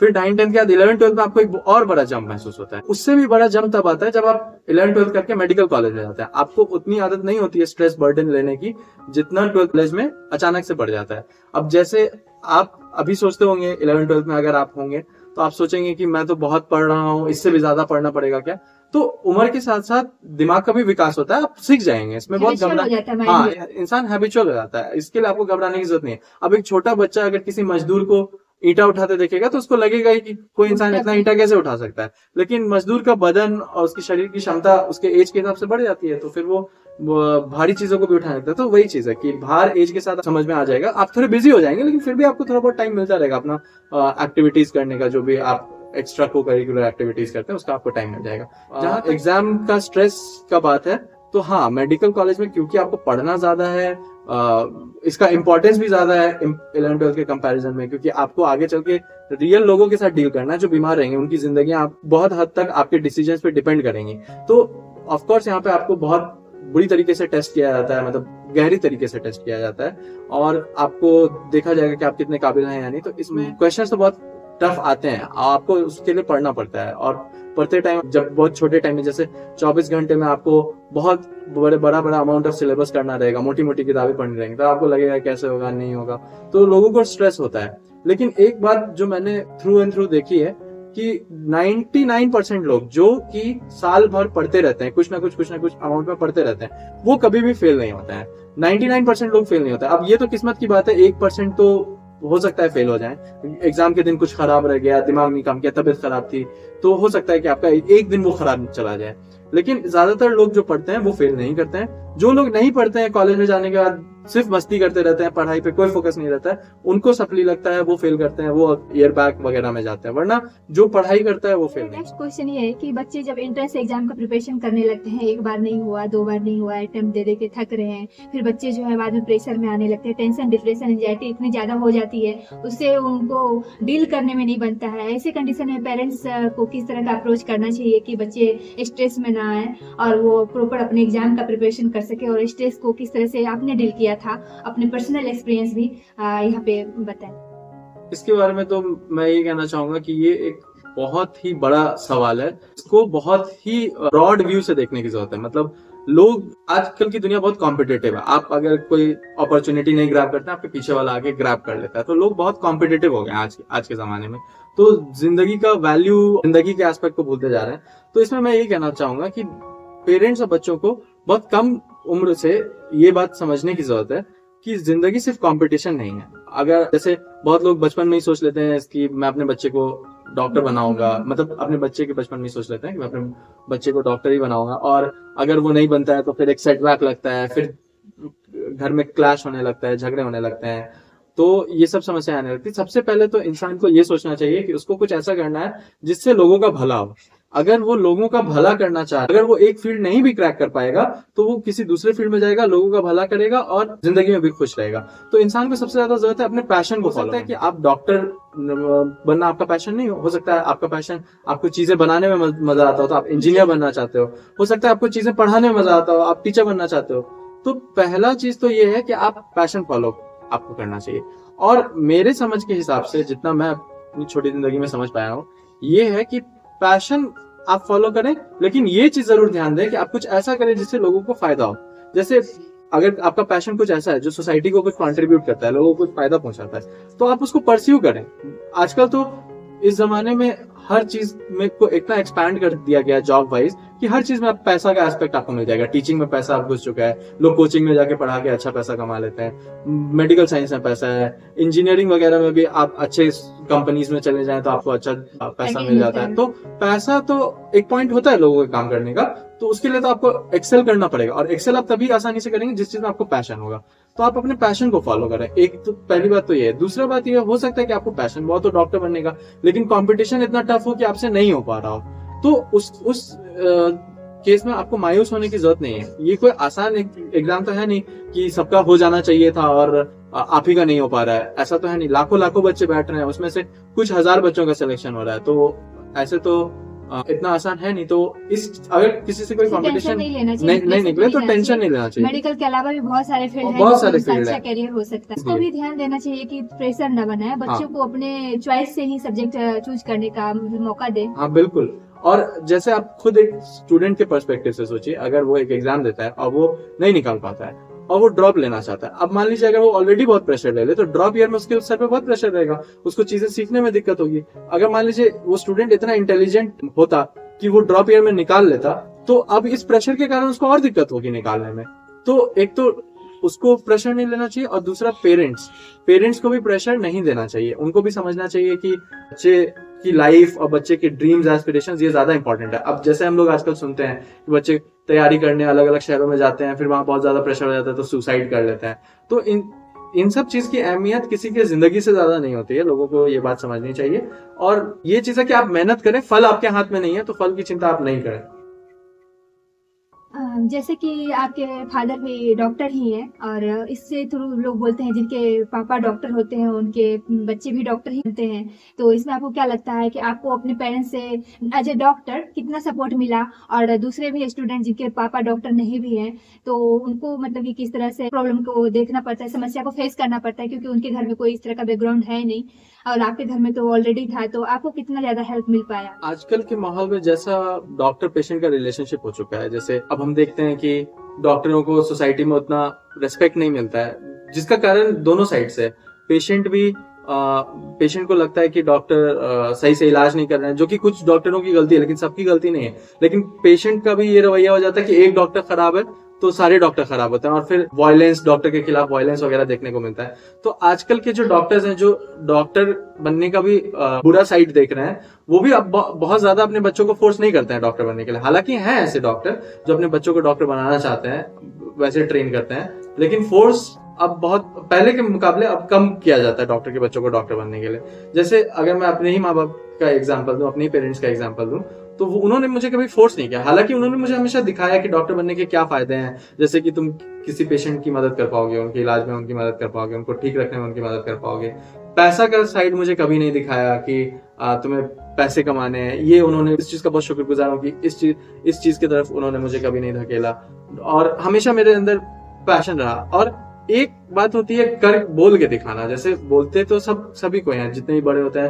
Speaker 2: फिर 9th-10th के बाद 11th-12th में आपको एक और बड़ा जंप महसूस होता है। उससे भी बड़ा जंप तब आता है जब आप 11th-12th करके मेडिकल कॉलेज में जाते हैं। आपको उतनी आदत नहीं होती है स्ट्रेस बर्डन लेने की जितना 12th कॉलेज में अचानक से बढ़ जाता है। अब जैसे आप अभी सोचते होंगे 11th-12th में अगर आप होंगे तो आप सोचेंगे कि मैं तो बहुत पढ़ रहा हूँ, इससे भी ज्यादा पढ़ना पड़ेगा क्या? तो उम्र के साथ साथ दिमाग का भी विकास होता है, आप सीख जाएंगे। इसमें बहुत घबरा, हाँ, इंसान हैबिचुअल हो जाता है, इसके लिए आपको घबराने की जरूरत नहीं है। अब एक छोटा बच्चा अगर किसी मजदूर को ईंटा उठाते देखेगा तो उसको लगेगा ही कि कोई इंसान इतना ईंटा कैसे उठा सकता है, लेकिन मजदूर का बदन और उसकी शरीर की क्षमता उसके एज के हिसाब से बढ़ जाती है, तो फिर वो भारी चीजों को भी उठा सकता है। तो वही चीज है कि भार एज के साथ समझ में आ जाएगा, आप थोड़े बिजी हो जाएंगे, लेकिन फिर भी आपको थोड़ा बहुत टाइम मिलता रहेगा अपना एक्टिविटीज करने का, जो भी आप एक्स्ट्रा को करिकुलर एक्टिविटीज करते हैं उसका आपको टाइम मिल जाएगा। जहाँ एग्जाम का स्ट्रेस का बात है तो हाँ, मेडिकल कॉलेज में क्योंकि आपको पढ़ना ज्यादा है, इसका इम्पोर्टेंस भी ज्यादा है 11th-12th के कंपैरिजन में, क्योंकि आपको आगे चल के रियल लोगों के साथ डील करना है जो बीमार रहेंगे, उनकी जिंदगी आप बहुत हद तक आपके डिसीजंस पे डिपेंड करेंगी। तो ऑफ कोर्स यहाँ पे आपको बहुत बुरी तरीके से टेस्ट किया जाता है, मतलब गहरी तरीके से टेस्ट किया जाता है और आपको देखा जाएगा कि आप कितने काबिल हैं या नहीं। तो इसमें क्वेश्चंस तो बहुत टफ आते हैं, आपको उसके लिए पढ़ना पड़ता है। और पढ़ते टाइम जब बहुत छोटे टाइम में जैसे 24 घंटे में आपको बहुत बड़ा अमाउंट ऑफ सिलेबस करना रहेगा, मोटी मोटी किताबें पढ़नी रहेंगी, तो आपको लगेगा कैसे होगा, नहीं होगा, तो लोगों को स्ट्रेस होता है। लेकिन एक बात जो मैंने थ्रू एंड थ्रू देखी है कि 99% लोग जो कि साल भर पढ़ते रहते हैं, कुछ ना कुछ अमाउंट में पढ़ते रहते हैं, वो कभी भी फेल नहीं होता है। 99% लोग फेल नहीं होता है। अब ये तो किस्मत की बात है, 1% तो हो सकता है फेल हो जाए, एग्जाम के दिन कुछ खराब रह गया, दिमाग नहीं काम किया, तबीयत खराब थी, तो हो सकता है कि आपका एक दिन वो खराब चला जाए। लेकिन ज्यादातर लोग जो पढ़ते हैं वो फेल नहीं करते हैं। जो लोग नहीं पढ़ते हैं, कॉलेज में जाने के बाद सिर्फ मस्ती करते रहते हैं, पढ़ाई पे कोई फोकस नहीं रहता है, उनको सप्ली लगता है, वो फेल करते हैं, वो ईयर बैक वगैरह में जाते हैं, वरना जो पढ़ाई करता है वो फेल नहीं।
Speaker 1: नेक्स्ट क्वेश्चन ये है कि बच्चे जब एंट्रेंस एग्जाम का प्रिपरेशन करने लगते हैं, एक बार नहीं हुआ, 2 बार नहीं हुआ, अटेम्प्ट दे के थक रहे हैं, फिर बच्चे जो है बाद में प्रेशर में आने लगते हैं, टेंशन, डिप्रेशन, एंजाइटी इतनी ज्यादा हो जाती है, उससे उनको डील करने में नहीं बनता है। ऐसे कंडीशन में पेरेंट्स को किस तरह का अप्रोच करना चाहिए कि बच्चे स्ट्रेस में ना आए और वो प्रॉपर अपने एग्जाम का प्रिपरेशन कर सके, और स्ट्रेस को किस तरह से आपने डील किया था, अपने पर्सनल एक्सपीरियंस भी यहाँ पे बताएं।
Speaker 2: इसके बारे में तो मैं ये कहना चाहूंगा कि ये एक बहुत ही बड़ा सवाल है, इसको बहुत ही ब्रॉड व्यू से देखने की जरूरत है। मतलब लोग, आजकल की दुनिया बहुत कॉम्पिटिटिव है, आप अगर कोई अपॉर्चुनिटी नहीं ग्रैब करते, आपके पीछे वाला आगे ग्रैब कर लेता है, तो लोग बहुत कॉम्पिटिटिव हो गए आज के जमाने में, तो जिंदगी का वैल्यू, जिंदगी के एस्पेक्ट को भूलते जा रहे हैं। तो इसमें मैं ये कहना चाहूंगा कि पेरेंट्स और बच्चों को बहुत कम उम्र से ये बात समझने की जरूरत है कि जिंदगी सिर्फ कंपटीशन नहीं है। अगर जैसे बहुत लोग बचपन में ही सोच लेते हैं कि मैं अपने बच्चे को डॉक्टर बनाऊंगा, मतलब अपने बच्चे के बचपन में ही सोच लेते हैं कि मैं अपने बच्चे को डॉक्टर ही बनाऊंगा, और अगर वो नहीं बनता है तो फिर एक सेटबैक लगता है, फिर घर में क्लैश होने लगता है, झगड़े होने लगते हैं, तो ये सब समस्या आने लगती है। सबसे पहले तो इंसान को ये सोचना चाहिए कि उसको कुछ ऐसा करना है जिससे लोगों का भला हो। अगर वो लोगों का भला करना चाहे, अगर वो एक फील्ड नहीं भी क्रैक कर पाएगा तो वो किसी दूसरे फील्ड में जाएगा, लोगों का भला करेगा और जिंदगी में भी खुश रहेगा। तो इंसान को सबसे ज्यादा जरूरत है अपने पैशन को फॉलो करने की। आप डॉक्टर बनना आपका पैशन नहीं हो सकता है, आपका पैशन, आपको चीजें बनाने में मजा आता हो तो आप इंजीनियर बनना चाहते हो सकता है आपको चीजें पढ़ाने में मजा आता हो, आप टीचर बनना चाहते हो। तो पहला चीज तो ये है कि आप पैशन फॉलो आपको करना चाहिए। और मेरे समझ के हिसाब से, जितना मैं अपनी छोटी जिंदगी में समझ पाया हूँ, ये है कि पैशन आप फॉलो करें, लेकिन ये चीज जरूर ध्यान दें कि आप कुछ ऐसा करें जिससे लोगों को फायदा हो। जैसे अगर आपका पैशन कुछ ऐसा है जो सोसाइटी को कुछ कंट्रीब्यूट करता है, लोगों को कुछ फायदा पहुंचाता है, तो आप उसको परस्यू करें। आजकल तो इस जमाने में हर चीज में को इतना एक्सपैंड कर दिया गया जॉब वाइज कि हर चीज में आप पैसा का एस्पेक्ट आपको मिल जाएगा। टीचिंग में पैसा आप घुस चुका है, लोग कोचिंग में जाके पढ़ा के अच्छा पैसा कमा लेते हैं, मेडिकल साइंस में पैसा है, इंजीनियरिंग वगैरह में भी आप अच्छे कंपनीज में चले जाएं तो आपको अच्छा पैसा मिल जाता है। तो पैसा तो एक पॉइंट होता है लोगों के काम करने का, तो उसके लिए तो आपको एक्सेल करना पड़ेगा, और एक्सेल आप तभी आसानी से करेंगे जिस चीज में आपको पैशन होगा। तो आप अपने पैशन को फॉलो करें, एक तो पहली बात तो ये है। दूसरा बात ये हो सकता है कि आपको पैशन बहुत हो डॉक्टर बनने का, लेकिन कंपटीशन इतना टफ हो कि आपसे नहीं हो पा रहा हो, तो उस केस में आपको मायूस होने की जरूरत नहीं है। ये कोई आसान एग्जाम तो है नहीं कि सबका हो जाना चाहिए था और आप ही का नहीं हो पा रहा है, ऐसा तो है नहीं। लाखों बच्चे बैठ रहे हैं, उसमें से कुछ हजार बच्चों का सिलेक्शन हो रहा है, तो ऐसे तो इतना आसान है नहीं। तो अगर किसी से कोई कंपटीशन नहीं निकले तो टेंशन नहीं लेना चाहिए।
Speaker 1: मेडिकल के अलावा भी बहुत सारे फील्ड हैं,
Speaker 2: बहुत सारे फील्ड
Speaker 1: अच्छा करियर हो सकता है। इसको भी ध्यान देना चाहिए कि प्रेशर न बनाए, बच्चों को अपने चॉइस से ही सब्जेक्ट चूज करने का मौका दे।
Speaker 2: हाँ बिल्कुल। और जैसे आप खुद एक स्टूडेंट के पर्सपेक्टिव से सोचिए, अगर वो एक एग्जाम देता है और वो नहीं निकाल पाता है और वो ड्रॉप लेना चाहता है, अब मान लीजिए अगर वो ऑलरेडी बहुत प्रेशर ले ले तो ड्रॉप ईयर में उसके सर पे बहुत प्रेशर रहेगा, उसको चीजें सीखने में दिक्कत होगी। अगर मान लीजिए वो स्टूडेंट इतना इंटेलिजेंट होता कि वो ड्रॉप ईयर में निकाल लेता, तो अब इस प्रेशर के कारण उसको और दिक्कत होगी निकालने में। तो एक तो उसको प्रेशर नहीं लेना चाहिए, और दूसरा पेरेंट्स को भी प्रेशर नहीं देना चाहिए। उनको भी समझना चाहिए कि बच्चे की लाइफ और बच्चे के ड्रीम्स एस्पिरेशंस ये ज्यादा इंपॉर्टेंट है। अब जैसे हम लोग आजकल सुनते हैं कि बच्चे तैयारी करने अलग अलग शहरों में जाते हैं, फिर वहां बहुत ज्यादा प्रेशर हो जाता है तो सुसाइड कर लेते हैं। तो इन सब चीज की अहमियत किसी की जिंदगी से ज्यादा नहीं होती है, लोगों को ये बात समझनी चाहिए। और ये चीज है कि आप मेहनत करें, फल आपके हाथ में नहीं है, तो फल की चिंता आप नहीं करें।
Speaker 1: जैसे कि आपके फादर भी डॉक्टर ही हैं, और इससे थ्रू लोग बोलते हैं जिनके पापा डॉक्टर होते हैं उनके बच्चे भी डॉक्टर ही होते हैं। तो इसमें आपको क्या लगता है कि आपको अपने पेरेंट्स से एज ए डॉक्टर कितना सपोर्ट मिला, और दूसरे भी स्टूडेंट जिनके पापा डॉक्टर नहीं भी हैं तो उनको मतलब कि किस तरह से प्रॉब्लम को देखना पड़ता है, समस्या को फेस करना पड़ता है, क्योंकि उनके घर में कोई इस तरह का बैकग्राउंड है नहीं और आपके घर में तो ऑलरेडी था, तो आपको कितना ज्यादा हेल्प मिल पाया?
Speaker 2: आजकल के माहौल में जैसा डॉक्टर पेशेंट का रिलेशनशिप हो चुका है, जैसे अब हम देखते हैं कि डॉक्टरों को सोसाइटी में उतना रेस्पेक्ट नहीं मिलता है, जिसका कारण दोनों साइड से। पेशेंट को लगता है कि डॉक्टर सही से इलाज नहीं कर रहे हैं, जो कि कुछ डॉक्टरों की गलती है, लेकिन सबकी गलती नहीं है। लेकिन पेशेंट का भी ये रवैया हो जाता है कि एक डॉक्टर खराब है तो सारे डॉक्टर खराब होते हैं, और फिर वायलेंस, डॉक्टर के खिलाफ वायलेंस वगैरह देखने को मिलता है। तो आजकल के जो डॉक्टर्स हैं, जो डॉक्टर बनने का भी बुरा साइड देख रहे हैं, वो भी अब बहुत ज्यादा अपने बच्चों को फोर्स नहीं करते हैं डॉक्टर बनने के लिए। हालांकि हैं ऐसे डॉक्टर जो अपने बच्चों को डॉक्टर बनाना चाहते हैं, वैसे ट्रेन करते हैं, लेकिन फोर्स अब बहुत पहले के मुकाबले अब कम किया जाता है डॉक्टर के बच्चों को डॉक्टर बनने के लिए। जैसे अगर मैं अपने ही माँ बाप का एग्जाम्पल दूं, अपने ही पेरेंट्स का एग्जाम्पल दूं, तो उन्होंने मुझे कभी फोर्स नहीं किया। हालांकि उन्होंने मुझे हमेशा दिखाया कि डॉक्टर बनने के क्या फायदे हैं, जैसे कि तुम किसी पेशेंट की मदद कर पाओगे, उनके इलाज में उनकी मदद कर पाओगे, उनको ठीक रखने में उनकी मदद कर पाओगे। पैसा का साइड मुझे कभी नहीं दिखाया कि तुम्हें पैसे कमाने हैं, ये उन्होंने, इस चीज का बहुत शुक्रगुजार हूं कि इस चीज की तरफ उन्होंने मुझे कभी नहीं धकेला, और हमेशा मेरे अंदर पैशन रहा। और एक बात होती है कर बोल के दिखाना, जैसे बोलते तो सभी को हैं, जितने भी बड़े होते हैं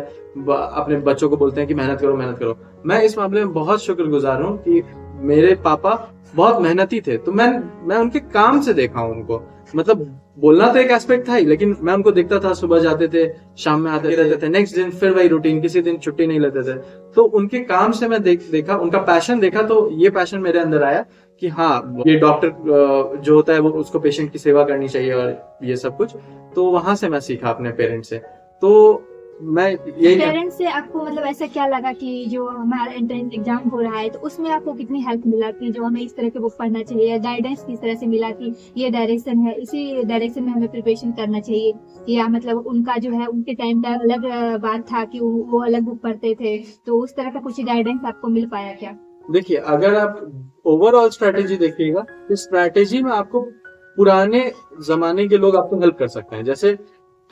Speaker 2: अपने बच्चों को बोलते हैं कि मेहनत करो मेहनत करो। मैं इस मामले में बहुत शुक्रगुजार हूँ कि मेरे पापा बहुत मेहनती थे, तो मैं उनके काम से देखा हूँ उनको। मतलब बोलना तो एक एस्पेक्ट था ही, लेकिन मैं उनको देखता था, सुबह जाते थे, शाम में आते रहते थे, नेक्स्ट दिन फिर वही रूटीन, किसी दिन छुट्टी नहीं लेते थे। तो उनके काम से मैं देखा, उनका पैशन देखा, तो ये पैशन मेरे अंदर आया कि हाँ, ये डॉक्टर जो होता है वो उसको पेशेंट की सेवा करनी चाहिए और ये सब कुछ। तो वहां से मैं सीखा अपने पेरेंट्स से। तो मैं यही
Speaker 1: पेरेंट्स से आपको मतलब ऐसा क्या लगा कि जो हमारा एंट्रेंस एग्जाम हो रहा है तो उसमें आपको कितनी हेल्प मिला कि जो हमें इस तरह के बुक पढ़ना चाहिए, गाइडेंस किस तरह से मिला कि ये डायरेक्शन है, इसी डायरेक्शन में हमें प्रिपरेशन करना चाहिए, या मतलब उनका जो है उनके टाइम का अलग बात था कि वो अलग बुक पढ़ते थे, तो उस तरह का कुछ गाइडेंस आपको मिल पाया क्या?
Speaker 2: देखिए, अगर आप ओवरऑल स्ट्रेटेजी देखिएगा तो स्ट्रेटेजी में आपको पुराने जमाने के लोग आपको हेल्प कर सकते हैं। जैसे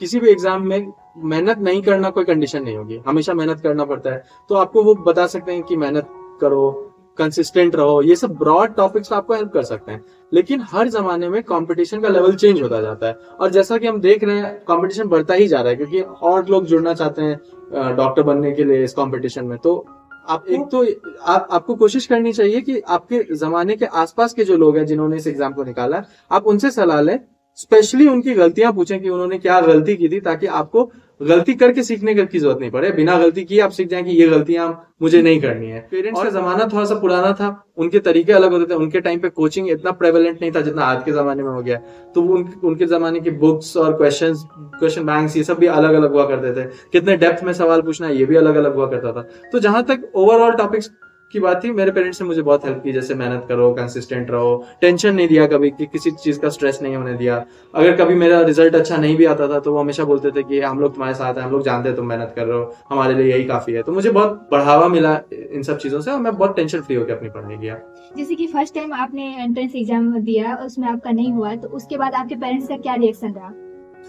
Speaker 2: किसी भी एग्जाम में मेहनत नहीं करना कोई कंडीशन नहीं होगी, हमेशा मेहनत करना पड़ता है, तो आपको वो बता सकते हैं कि मेहनत करो, कंसिस्टेंट रहो, ये सब ब्रॉड टॉपिक्स आपको हेल्प कर सकते हैं। लेकिन हर जमाने में कंपटीशन का लेवल चेंज होता जाता है, और जैसा कि हम देख रहे हैं कंपटीशन बढ़ता ही जा रहा है, क्योंकि और लोग जुड़ना चाहते हैं डॉक्टर बनने के लिए इस कंपटीशन में। तो आपको कोशिश करनी चाहिए कि आपके जमाने के आसपास के जो लोग हैं जिन्होंने इस एग्जाम को निकाला, आप उनसे सलाह लें, स्पेशली उनकी गलतियां पूछें कि उन्होंने क्या गलती की थी, ताकि आपको गलती करके सीखने की जरूरत नहीं पड़े, बिना गलती किए आप सीख जाएं कि ये गलतियां मुझे नहीं करनी है। पेरेंट्स का जमाना थोड़ा सा पुराना था, उनके तरीके अलग होते थे। उनके टाइम पे कोचिंग इतना प्रेवलेंट नहीं था जितना आज के जमाने में हो गया। तो उनके जमाने की बुक्स और क्वेश्चन बैंक्स ये सब भी अलग अलग हुआ करते थे। कितने डेप्थ में सवाल पूछना है ये भी अलग अलग हुआ करता था। तो जहां तक ओवरऑल टॉपिक्स की बात थी, मेरे पेरेंट्स ने मुझे बहुत हेल्प की, जैसे मेहनत करो, कंसिस्टेंट रहो, टेंशन नहीं दिया कभी, कि किसी चीज का स्ट्रेस नहीं होने दिया। अगर कभी मेरा रिजल्ट अच्छा नहीं भी आता था तो वो हमेशा बोलते थे कि हम लोग तुम्हारे साथ हैं, हम लोग जानते हैं तुम मेहनत कर रहे हो, हमारे लिए यही काफी है। तो मुझे बहुत बढ़ावा मिला इन सब चीजों से और मैं बहुत टेंशन फ्री होकर अपनी पढ़ने गया।
Speaker 1: जैसे कि फर्स्ट टाइम आपने एंट्रेंस एग्जाम दिया, उसमें आपका नहीं हुआ, तो उसके बाद आपके पेरेंट्स का क्या रिएक्शन रहा?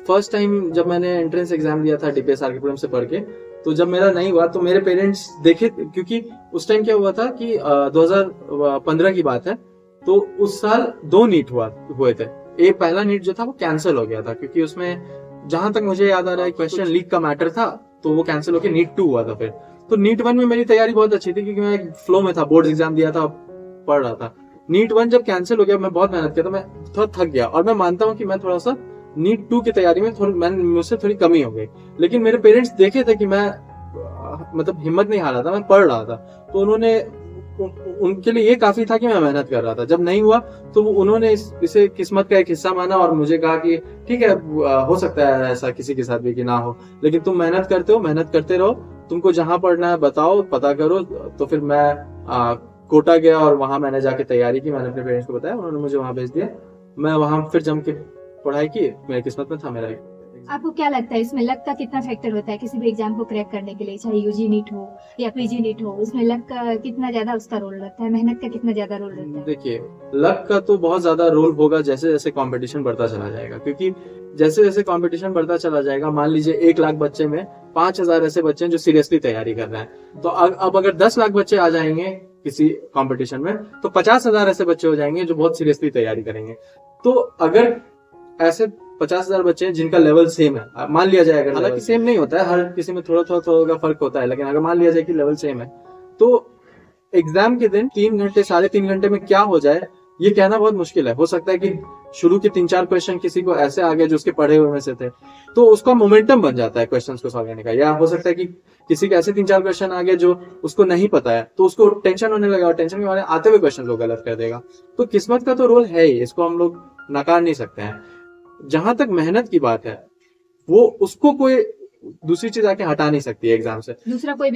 Speaker 2: फर्स्ट टाइम जब मैंने एंट्रेंस एग्जाम दिया था डीपीएस आरकेपुरम से पढ़ के, तो जब मेरा नहीं हुआ तो मेरे पेरेंट्स देखे, क्योंकि उस टाइम क्या हुआ था कि 2015 की बात है, तो उस साल 2 नीट हुए थे। एक पहला नीट जो था वो कैंसिल हो गया था, क्योंकि उसमें जहां तक मुझे याद आ रहा है क्वेश्चन लीक का मैटर था, तो वो कैंसिल होकर नीट 2 हुआ था। फिर तो नीट 1 में मेरी तैयारी बहुत अच्छी थी, क्योंकि मैं एक फ्लो में था, बोर्ड एग्जाम दिया था, पढ़ रहा था। नीट 1 जब कैंसिल हो गया, मैं बहुत मेहनत किया, तो मैं थोड़ा थक गया। और मैं मानता हूँ कि मैं थोड़ा सा नीट 2 की तैयारी में मुझसे थोड़ी कमी हो गई। लेकिन मेरे पेरेंट्स देखे थे कि मैं मतलब हिम्मत नहीं हारा था, मैं पढ़ रहा था, तो उन्होंने उनके लिए ये काफी था कि मैं मेहनत कर रहा था। जब नहीं हुआ तो उन्होंने इसे किस्मत का एक हिस्सा माना और मुझे कहा कि ठीक है, हो सकता है ऐसा किसी के साथ भी कि ना हो, लेकिन तुम मेहनत करते हो, मेहनत करते रहो, तुमको जहां पढ़ना है बताओ, पता करो। तो फिर मैं कोटा गया और वहां मैंने जाके तैयारी की। मैंने अपने पेरेंट्स को बताया, उन्होंने मुझे वहां भेज दिया। मैं वहां फिर जम के पढ़ाई की, मेरी किस्मत में था मेरा।
Speaker 1: आपको क्या लगता है इसमें लक का कितना फैक्टर होता है किसी भी एग्जाम को क्रैक करने के लिए, चाहे यूजी नीट हो या पीजी नीट हो? उसमें लक का कितना ज्यादा उसका रोल रहता है, मेहनत का कितना ज्यादा रोल रहता है?
Speaker 2: देखिए, लक का तो बहुत ज्यादा रोल होगा जैसे जैसे कंपटीशन बढ़ता चला जाएगा, क्योंकि जैसे जैसे कंपटीशन बढ़ता चला जाएगा, मान लीजिए 1 लाख बच्चे में 5,000 ऐसे बच्चे हैं जो सीरियसली तैयारी कर रहे हैं। तो अब अगर 10 लाख बच्चे आ जाएंगे किसी कंपटीशन में, तो 50,000 ऐसे बच्चे हो जाएंगे जो बहुत सीरियसली तैयारी करेंगे। तो अगर ऐसे 50,000 बच्चे हैं जिनका लेवल सेम है, मान लिया जाए, अगर हालांकि सेम नहीं होता है, हर किसी में थोड़ा थोड़ा फर्क होता है, लेकिन अगर मान लिया जाए कि लेवल सेम है, तो एग्जाम के दिन 3 घंटे 3.5 घंटे में क्या हो जाए ये कहना बहुत मुश्किल है। हो सकता है कि शुरू के 3-4 क्वेश्चन किसी को ऐसे आ गए जो उसके पढ़े हुए में से थे, तो उसका मोमेंटम बन जाता है क्वेश्चन को सॉल्व करने का। या हो सकता है कि किसी के ऐसे 3-4 क्वेश्चन आ गए जो उसको नहीं पता है, तो उसको टेंशन होने लगा और टेंशन के मारे आते हुए क्वेश्चन को गलत कर देगा। तो किस्मत का तो रोल है ही, इसको हम लोग नकार नहीं सकते हैं। जहां तक मेहनत की बात है, वो उसको कोई दूसरी चीज आके हटा नहीं सकती है एग्जाम से। दूसरा कोई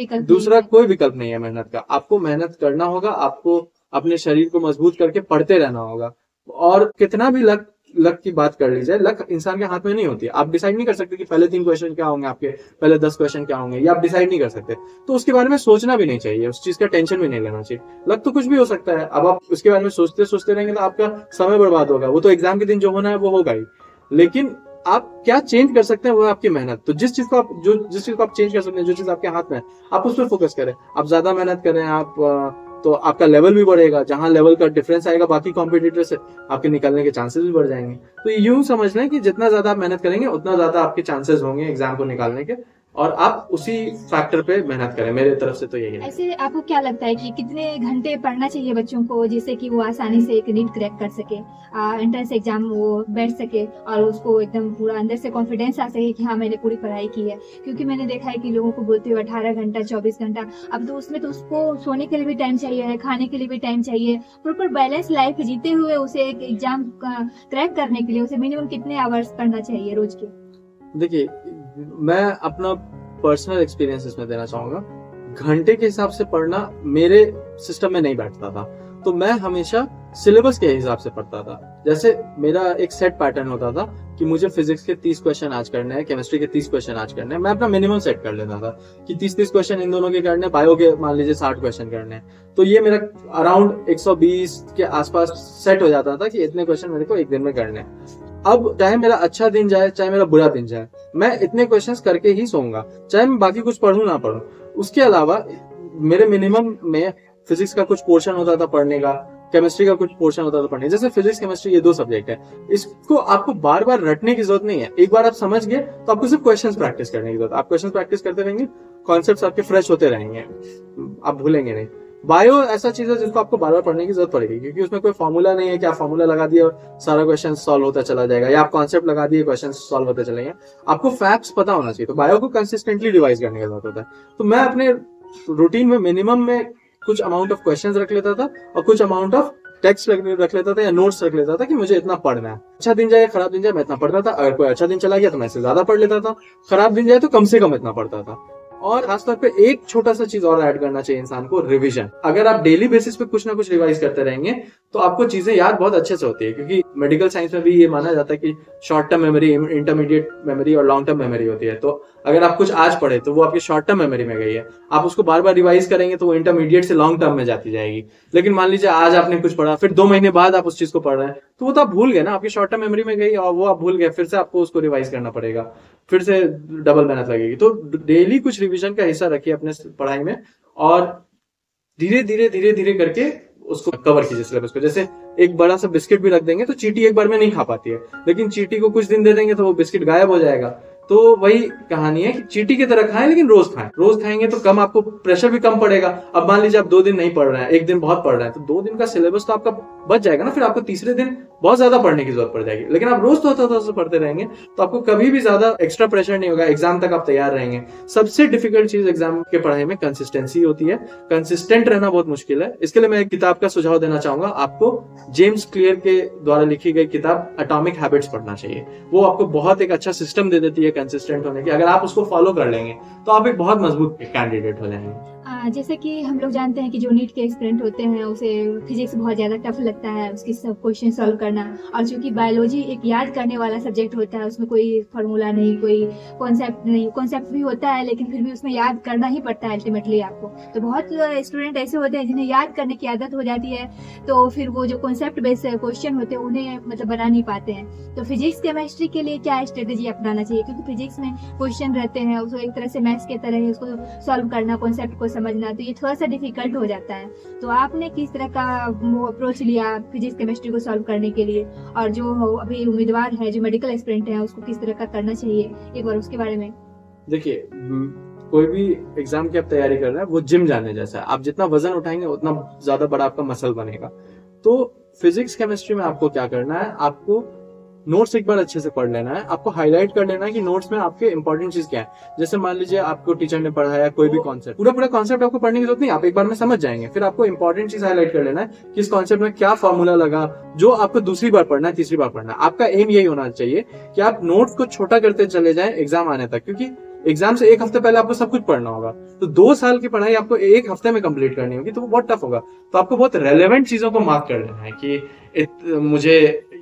Speaker 2: विकल्प नहीं है मेहनत का। आपको मेहनत करना होगा, आपको अपने शरीर को मजबूत करके पढ़ते रहना होगा। और कितना भी लक की बात कर ली जाए, लक इंसान के हाथ में नहीं होती। आप डिसाइड नहीं कर सकते कि पहले 3 क्वेश्चन क्या होंगे, आपके पहले 10 क्वेश्चन क्या होंगे, ये आप डिसाइड नहीं कर सकते। तो उसके बारे में सोचना भी नहीं चाहिए, उस चीज का टेंशन भी नहीं लेना चाहिए। लक तो कुछ भी हो सकता है। अब आप उसके बारे में सोचते रहेंगे तो आपका समय बर्बाद होगा। वो तो एग्जाम के दिन जो होना है वो होगा ही, लेकिन आप क्या चेंज कर सकते हैं वो है आपकी मेहनत। तो जिस चीज को आप चेंज कर सकते हैं, जो चीज आपके हाथ में है, आप उस पर फोकस करें। आप ज्यादा मेहनत करें, आप तो आपका लेवल भी बढ़ेगा। जहां लेवल का डिफरेंस आएगा बाकी कॉम्पिटिटर से, आपके निकलने के चांसेस भी बढ़ जाएंगे। तो यूं समझ लें कि जितना ज्यादा आप मेहनत करेंगे उतना ज्यादा आपके चांसेस होंगे एग्जाम को निकालने के, और आप उसी फैक्टर पे मेहनत करें। मेरे तरफ से तो यही है।
Speaker 1: ऐसे आपको क्या लगता है कि कितने घंटे पढ़ना चाहिए बच्चों को जिससे कि वो आसानी से एक नीट क्रैक कर सके, एंट्रेंस एग्जाम वो बैठ सके और उसको एकदम पूरा अंदर से कॉन्फिडेंस आ सके कि हाँ मैंने पूरी पढ़ाई की है? क्योंकि मैंने देखा है कि लोगों को बोलते हुए 18 घंटा 24 घंटा, अब तो उसमें तो उसको सोने के लिए भी टाइम चाहिए, खाने के लिए भी टाइम चाहिए। प्रॉपर बैलेंस लाइफ जीते हुए उसे एक एग्जाम क्रैक करने के लिए उसे मिनिमम कितने आवर्स पढ़ना चाहिए रोज के?
Speaker 2: देखिए, मैं अपना पर्सनल एक्सपीरियंस इसमें देना चाहूंगा। घंटे के हिसाब से पढ़ना मेरे सिस्टम में नहीं बैठता था, तो मैं हमेशा सिलेबस के हिसाब से पढ़ता था। जैसे मेरा एक सेट पैटर्न होता था कि मुझे फिजिक्स के 30 क्वेश्चन आज करने हैं, केमिस्ट्री के 30 क्वेश्चन आज करने हैं। मैं अपना मिनिमम सेट कर लेता था कि 30 क्वेश्चन इन दोनों के करने हैं, बायो के मान लीजिए 60 क्वेश्चन करने हैं। तो ये मेरा अराउंड 120 के आसपास सेट हो जाता था कि इतने क्वेश्चन मेरे को एक दिन में करने हैं। अब चाहे मेरा अच्छा दिन जाए चाहे मेरा बुरा दिन जाए, मैं इतने क्वेश्चंस करके ही सोऊंगा, चाहे मैं बाकी कुछ पढ़ूं ना पढ़ूं। उसके अलावा मेरे मिनिमम में फिजिक्स का कुछ पोर्शन होता था पढ़ने का, केमिस्ट्री का कुछ पोर्शन होता था पढ़ने। जैसे फिजिक्स केमिस्ट्री ये 2 सब्जेक्ट है, इसको आपको बार बार रटने की जरूरत नहीं है। एक बार आप समझ गए तो आपको सिर्फ क्वेश्चंस प्रैक्टिस करने की जरूरत है। आप क्वेश्चंस प्रैक्टिस करते रहेंगे, कॉन्सेप्ट्स आपके फ्रेश होते रहेंगे, आप भूलेंगे नहीं। बायो ऐसा चीज है जिसको आपको बार बार पढ़ने की जरूरत पड़ेगी, क्योंकि उसमें कोई फॉर्मूला नहीं है कि आप फॉर्मूला लगा दिए और सारा क्वेश्चन सॉल्व होता चला जाएगा, या आप कॉन्सेप्ट लगा दिए क्वेश्चन सॉल्व होते चलेंगे। आपको फैक्ट्स पता होना चाहिए। तो बायो को कंसिस्टेंटली रिवाइज करने की जरूरत होता है। तो मैं अपने रूटीन में मिनिमम में कुछ अमाउंट ऑफ क्वेश्चंस रख लेता था और कुछ अमाउंट ऑफ टेक्स्ट रख लेता था या नोट्स रख लेता था कि मुझे इतना पढ़ना है। अच्छा दिन जाए खराब दिन जाए मैं इतना पढ़ता था। अगर कोई अच्छा दिन चला गया तो मैं इससे ज्यादा पढ़ लेता था, खराब दिन जाए तो कम से कम इतना पढ़ता था। और खासतौर पे एक छोटा सा चीज और ऐड करना चाहिए इंसान को, रिवीजन। अगर आप डेली बेसिस पे कुछ ना कुछ रिवाइज करते रहेंगे तो आपको चीजें याद बहुत अच्छे से होती है, क्योंकि मेडिकल साइंस में भी ये माना जाता है कि short term memory, intermediate memory और लॉन्ग टर्म मेमोरी होती है। तो अगर आप कुछ आज पढ़े तो वो आपकी शॉर्ट टर्म मेमोरी में गई है, आप उसको बार बार रिवाइज करेंगे तो वो इंटरमीडिएट से लॉन्ग टर्म में जाती जाएगी। लेकिन मान लीजिए आज आपने कुछ पढ़ा, फिर 2 महीने बाद आप उस चीज को पढ़ रहे हैं, तो वो तो आप भूल गए ना, आपकी शॉर्ट टर्म मेमोरी में गई और वो आप भूल गए, फिर से आपको उसको रिवाइज करना पड़ेगा, फिर से डबल मेहनत लगेगी। तो डेली कुछ रिवीजन का हिस्सा रखिए अपने पढ़ाई में और धीरे धीरे करके उसको कवर कीजिए सिलेबस को। जैसे एक बड़ा सा बिस्किट भी रख देंगे तो चींटी एक बार में नहीं खा पाती है, लेकिन चींटी को कुछ दिन दे देंगे तो वो बिस्किट गायब हो जाएगा। तो वही कहानी है कि चींटी की तरह खाएं, लेकिन रोज खाएं। रोज खाएंगे तो कम, आपको प्रेशर भी कम पड़ेगा। अब मान लीजिए आप 2 दिन नहीं पढ़ रहे हैं, 1 दिन बहुत पढ़ रहे हैं, तो 2 दिन का सिलेबस तो आपका बच जाएगा ना। फिर आपको तीसरे दिन बहुत ज्यादा पढ़ने की जरूरत पड़ जाएगी। लेकिन आप रोज थोड़ा थोड़ा पढ़ते रहेंगे तो आपको कभी भी ज्यादा एक्स्ट्रा प्रेशर नहीं होगा, एग्जाम तक आप तैयार रहेंगे। सबसे डिफिकल्ट चीज एग्जाम के पढ़ाई में कंसिस्टेंसी होती है। कंसिस्टेंट रहना बहुत मुश्किल है। इसके लिए मैं एक किताब का सुझाव देना चाहूंगा आपको। जेम्स क्लियर के द्वारा लिखी गई किताब एटॉमिक हैबिट्स पढ़ना चाहिए। वो आपको बहुत एक अच्छा सिस्टम दे देती है कंसिस्टेंट होने की। अगर आप उसको फॉलो कर लेंगे तो आप एक बहुत मजबूत कैंडिडेट हो जाएंगे।
Speaker 1: जैसे कि हम लोग जानते हैं कि जो नीट के एस्पिरेंट होते हैं उसे फिजिक्स बहुत ज़्यादा टफ लगता है, उसकी सब क्वेश्चन सॉल्व करना। और चूंकि बायोलॉजी एक याद करने वाला सब्जेक्ट होता है, उसमें कोई फार्मूला नहीं, कोई कॉन्सेप्ट नहीं, कॉन्सेप्ट भी होता है लेकिन फिर भी उसमें याद करना ही पड़ता है अल्टीमेटली आपको। तो बहुत स्टूडेंट ऐसे होते हैं जिन्हें याद करने की आदत हो जाती है, तो फिर वो जो कॉन्सेप्ट बेस्ड क्वेश्चन होते हैं उन्हें मतलब बना नहीं पाते हैं। तो फिजिक्स केमिस्ट्री के लिए क्या स्ट्रेटेजी अपनाना चाहिए, क्योंकि फिजिक्स में क्वेश्चन रहते हैं, उसको एक तरह से मैथ्स के तरह ही उसको सॉल्व करना, कॉन्सेप्ट को समझना, तो ये थोड़ा सा डिफिकल्ट हो जाता है। तो आपने किस तरह का अप्रोच लिया फिजिक्स केमिस्ट्री को सॉल्व करने के लिए, और जो अभी उम्मीदवार है, जो मेडिकल एस्पिरेंट है, उसको किस तरह का करना चाहिए, एक बार उसके बारे में।
Speaker 2: देखिए, कोई भी एग्जाम की आप तैयारी कर रहे हैं वो जिम जाने जैसा है। आप जितना वजन उठाएंगे उतना ज्यादा बड़ा आपका मसल बनेगा। तो फिजिक्स केमिस्ट्री में आपको क्या करना है, आपको नोट्स एक बार अच्छे से पढ़ लेना है। आपको हाईलाइट कर लेना है कि नोट्स में आपके इंपॉर्टेंट चीज क्या है। जैसे मान लीजिए आपको टीचर ने पढ़ाया कोई भी कॉन्सेप्ट, पूरा कॉन्सेप्ट आपको पढ़ने की जरूरत नहीं, आप एक बार में समझ जाएंगे। फिर आपको इंपॉर्टेंट चीज हाईलाइट कर लेना है कि इस कॉन्सेप्ट में क्या फॉर्मूला लगा, जो आपको दूसरी बार पढ़ना है, तीसरी बार पढ़ना है। आपका एम यही होना चाहिए कि आप नोट्स को छोटा करते चले जाएं एग्जाम आने तक, क्योंकि एग्जाम से 1 हफ्ते पहले आपको सब कुछ पढ़ना होगा। तो 2 साल की पढ़ाई आपको 1 हफ्ते में कंप्लीट करनी होगी, तो वो बहुत टफ होगा। तो आपको बहुत रेलेवेंट चीजों को मार्क कर लेना है कि मुझे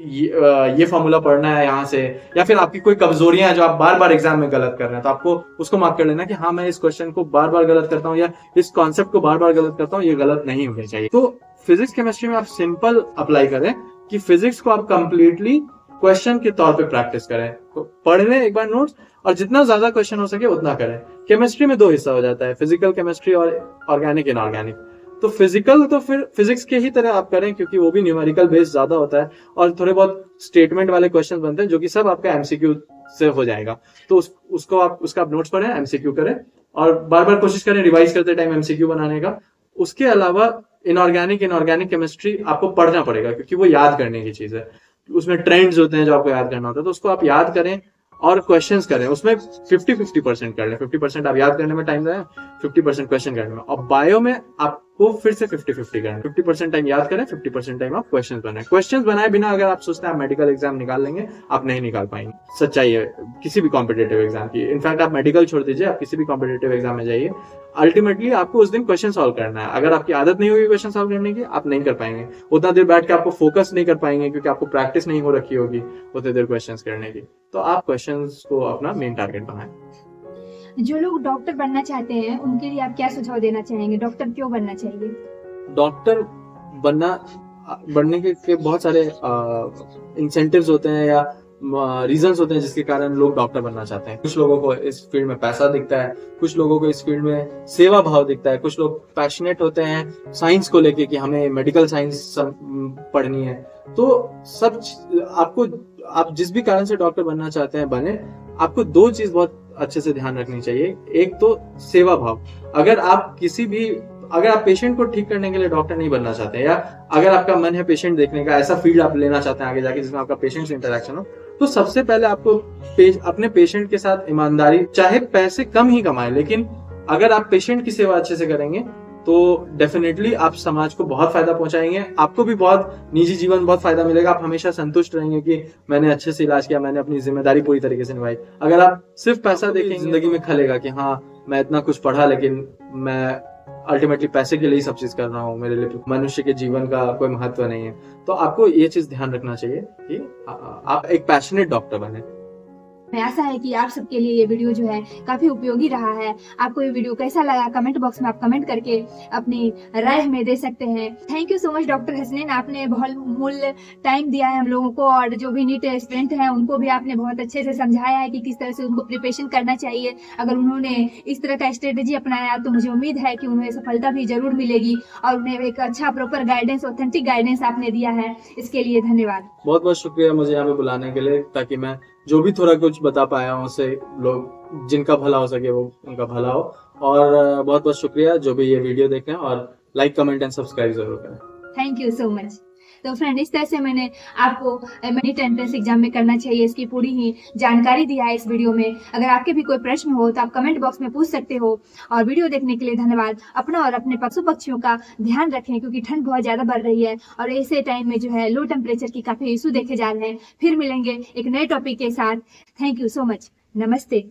Speaker 2: ये फॉर्मूला पढ़ना है यहाँ से, या फिर आपकी कोई कमजोरियां हैं जो आप बार बार एग्जाम में गलत कर रहे हैं, तो आपको उसको मार्क कर लेना कि हाँ मैं इस क्वेश्चन को बार बार गलत करता हूँ या इस कॉन्सेप्ट को बार बार गलत करता हूँ, ये गलत नहीं होना चाहिए। तो फिजिक्स केमिस्ट्री में आप सिंपल अप्लाई करें कि फिजिक्स को आप कंप्लीटली क्वेश्चन के तौर पे प्रैक्टिस करें। तो पढ़ लें एक बार नोट्स और जितना ज्यादा क्वेश्चन हो सके उतना करें। केमिस्ट्री में 2 हिस्सा हो जाता है, फिजिकल केमिस्ट्री और ऑर्गेनिक इनऑर्गेनिक। तो फिजिकल तो फिर फिजिक्स के ही तरह आप करें, क्योंकि वो भी न्यूमेरिकल बेस ज्यादा होता है और थोड़े बहुत स्टेटमेंट वाले क्वेश्चन बनते हैं जो कि सब आपका एमसीक्यू से हो जाएगा। तो उसका आप नोट्स पढ़ें, एमसीक्यू करें और बार बार कोशिश करें रिवाइज करते टाइम एमसीक्यू बनाने का। उसके अलावा इनऑर्गेनिक केमिस्ट्री आपको पढ़ना पड़ेगा, क्योंकि वो याद करने की चीज है। उसमें ट्रेंड्स होते हैं जो आपको याद करना होता है, तो उसको आप याद करें और क्वेश्चंस करें। उसमें 50-50% कर लें। 50% आप याद करने में टाइम दें, 50% क्वेश्चन करने में। और बायो में आपको फिर से 50-50 करना है। 50% टाइम याद करें, 50% टाइम आप क्वेश्चंस बनाएं। क्वेश्चंस बनाए बिना अगर आप सोचते हैं आप मेडिकल एग्जाम निकाल लेंगे, आप नहीं निकाल पाएंगे। सच्चाई है किसी भी कॉम्पिटेटिव एग्जाम की। इनफैक्ट आप मेडिकल छोड़ दीजिए, आप किसी भी कॉम्पिटेटिव एग्जाम में जाइए, अल्टीमेटली आपको उस दिन क्वेश्चन सॉल्व करना है। अगर आपकी आदत नहीं होगी क्वेश्चन सॉल्व करने की, आप नहीं कर पाएंगे। उतना देर बैठ के आपको फोकस नहीं कर पाएंगे, क्योंकि आपको प्रैक्टिस नहीं हो रखी होगी उतनी देर क्वेश्चंस करने की। तो आप क्वेश्चंस को अपना मेन टारगेट बनाएं।
Speaker 1: जो लोग डॉक्टर बनना चाहते हैं उनके लिए आप क्या सुझाव देना चाहेंगे, डॉक्टर क्यों बनना चाहिए?
Speaker 2: डॉक्टर बनने के बहुत सारे इंसेंटिव्स होते हैं या रीजंस होते हैं जिसके कारण लोग डॉक्टर बनना चाहते हैं। कुछ लोगों को इस फील्ड में पैसा दिखता है, कुछ लोगों को इस फील्ड में सेवा भाव दिखता है, कुछ लोग पैशनेट होते हैं साइंस को लेके कि हमें मेडिकल साइंस पढ़नी है। तो सब आप जिस भी कारण से डॉक्टर बनना चाहते हैं बने, आपको 2 चीज बहुत अच्छे से ध्यान रखनी चाहिए। एक तो सेवा भाव। अगर आप किसी भी अगर आप पेशेंट को ठीक करने के लिए डॉक्टर नहीं बनना चाहते हैं, या अगर आपका मन है पेशेंट देखने का, ऐसा फील्ड आप लेना चाहते हैं आगे जाके जिसमें आपका पेशेंट से इंटरेक्शन हो, तो सबसे पहले आपको अपने पेशेंट के साथ ईमानदारी, चाहे पैसे कम ही कमाएं, लेकिन अगर आप पेशेंट की सेवा अच्छे से करेंगे तो डेफिनेटली आप समाज को बहुत फायदा पहुंचाएंगे। आपको भी बहुत निजी जीवन बहुत फायदा मिलेगा। आप हमेशा संतुष्ट रहेंगे कि मैंने अच्छे से इलाज किया, मैंने अपनी जिम्मेदारी पूरी तरीके से निभाई। अगर आप सिर्फ पैसा देखेंगे, जिंदगी में खलेगा कि हाँ मैं इतना कुछ पढ़ा लेकिन मैं अल्टीमेटली पैसे के लिए ही सब चीज कर रहा हूँ, मेरे लिए मनुष्य के जीवन का कोई महत्व नहीं है। तो आपको ये चीज ध्यान रखना चाहिए कि आप एक पैशनेट डॉक्टर बने।
Speaker 1: मैं आशा है कि आप सबके लिए ये वीडियो जो है काफी उपयोगी रहा है। आपको ये वीडियो कैसा लगा कमेंट बॉक्स में आप कमेंट करके अपनी राय हमें दे सकते हैं। Thank you so much doctor Hasnain, आपने बहुत मूल्य टाइम दिया है हम लोगों को, और जो भी नीट स्टूडेंट हैं उनको भी आपने बहुत अच्छे से समझाया है कि किस तरह से उनको प्रिपरेशन करना चाहिए। अगर उन्होंने इस तरह का स्ट्रेटेजी अपनाया तो मुझे उम्मीद है कि उन्हें सफलता भी जरूर मिलेगी, और उन्हें एक अच्छा प्रॉपर गाइडेंस, ऑथेंटिक गाइडेंस आपने दिया है। इसके लिए धन्यवाद।
Speaker 2: बहुत बहुत शुक्रिया मुझे यहाँ पे बुलाने के लिए, ताकि मैं जो भी थोड़ा कुछ बता पाया हूँ उससे लोग जिनका भला हो सके वो उनका भला हो। और बहुत बहुत शुक्रिया जो भी ये वीडियो देखें, और लाइक कमेंट एंड सब्सक्राइब जरूर करें।
Speaker 1: Thank you so much. तो फ्रेंड, इस तरह से मैंने आपको नीट एंट्रेंस एग्जाम में करना चाहिए इसकी पूरी ही जानकारी दिया है इस वीडियो में। अगर आपके भी कोई प्रश्न हो तो आप कमेंट बॉक्स में पूछ सकते हो। और वीडियो देखने के लिए धन्यवाद। अपना और अपने पशु पक्षियों का ध्यान रखें, क्योंकि ठंड बहुत ज्यादा बढ़ रही है और ऐसे टाइम में जो है लो टेम्परेचर की काफी इशू देखे जा रहे हैं। फिर मिलेंगे एक नए टॉपिक के साथ। Thank you so much. नमस्ते।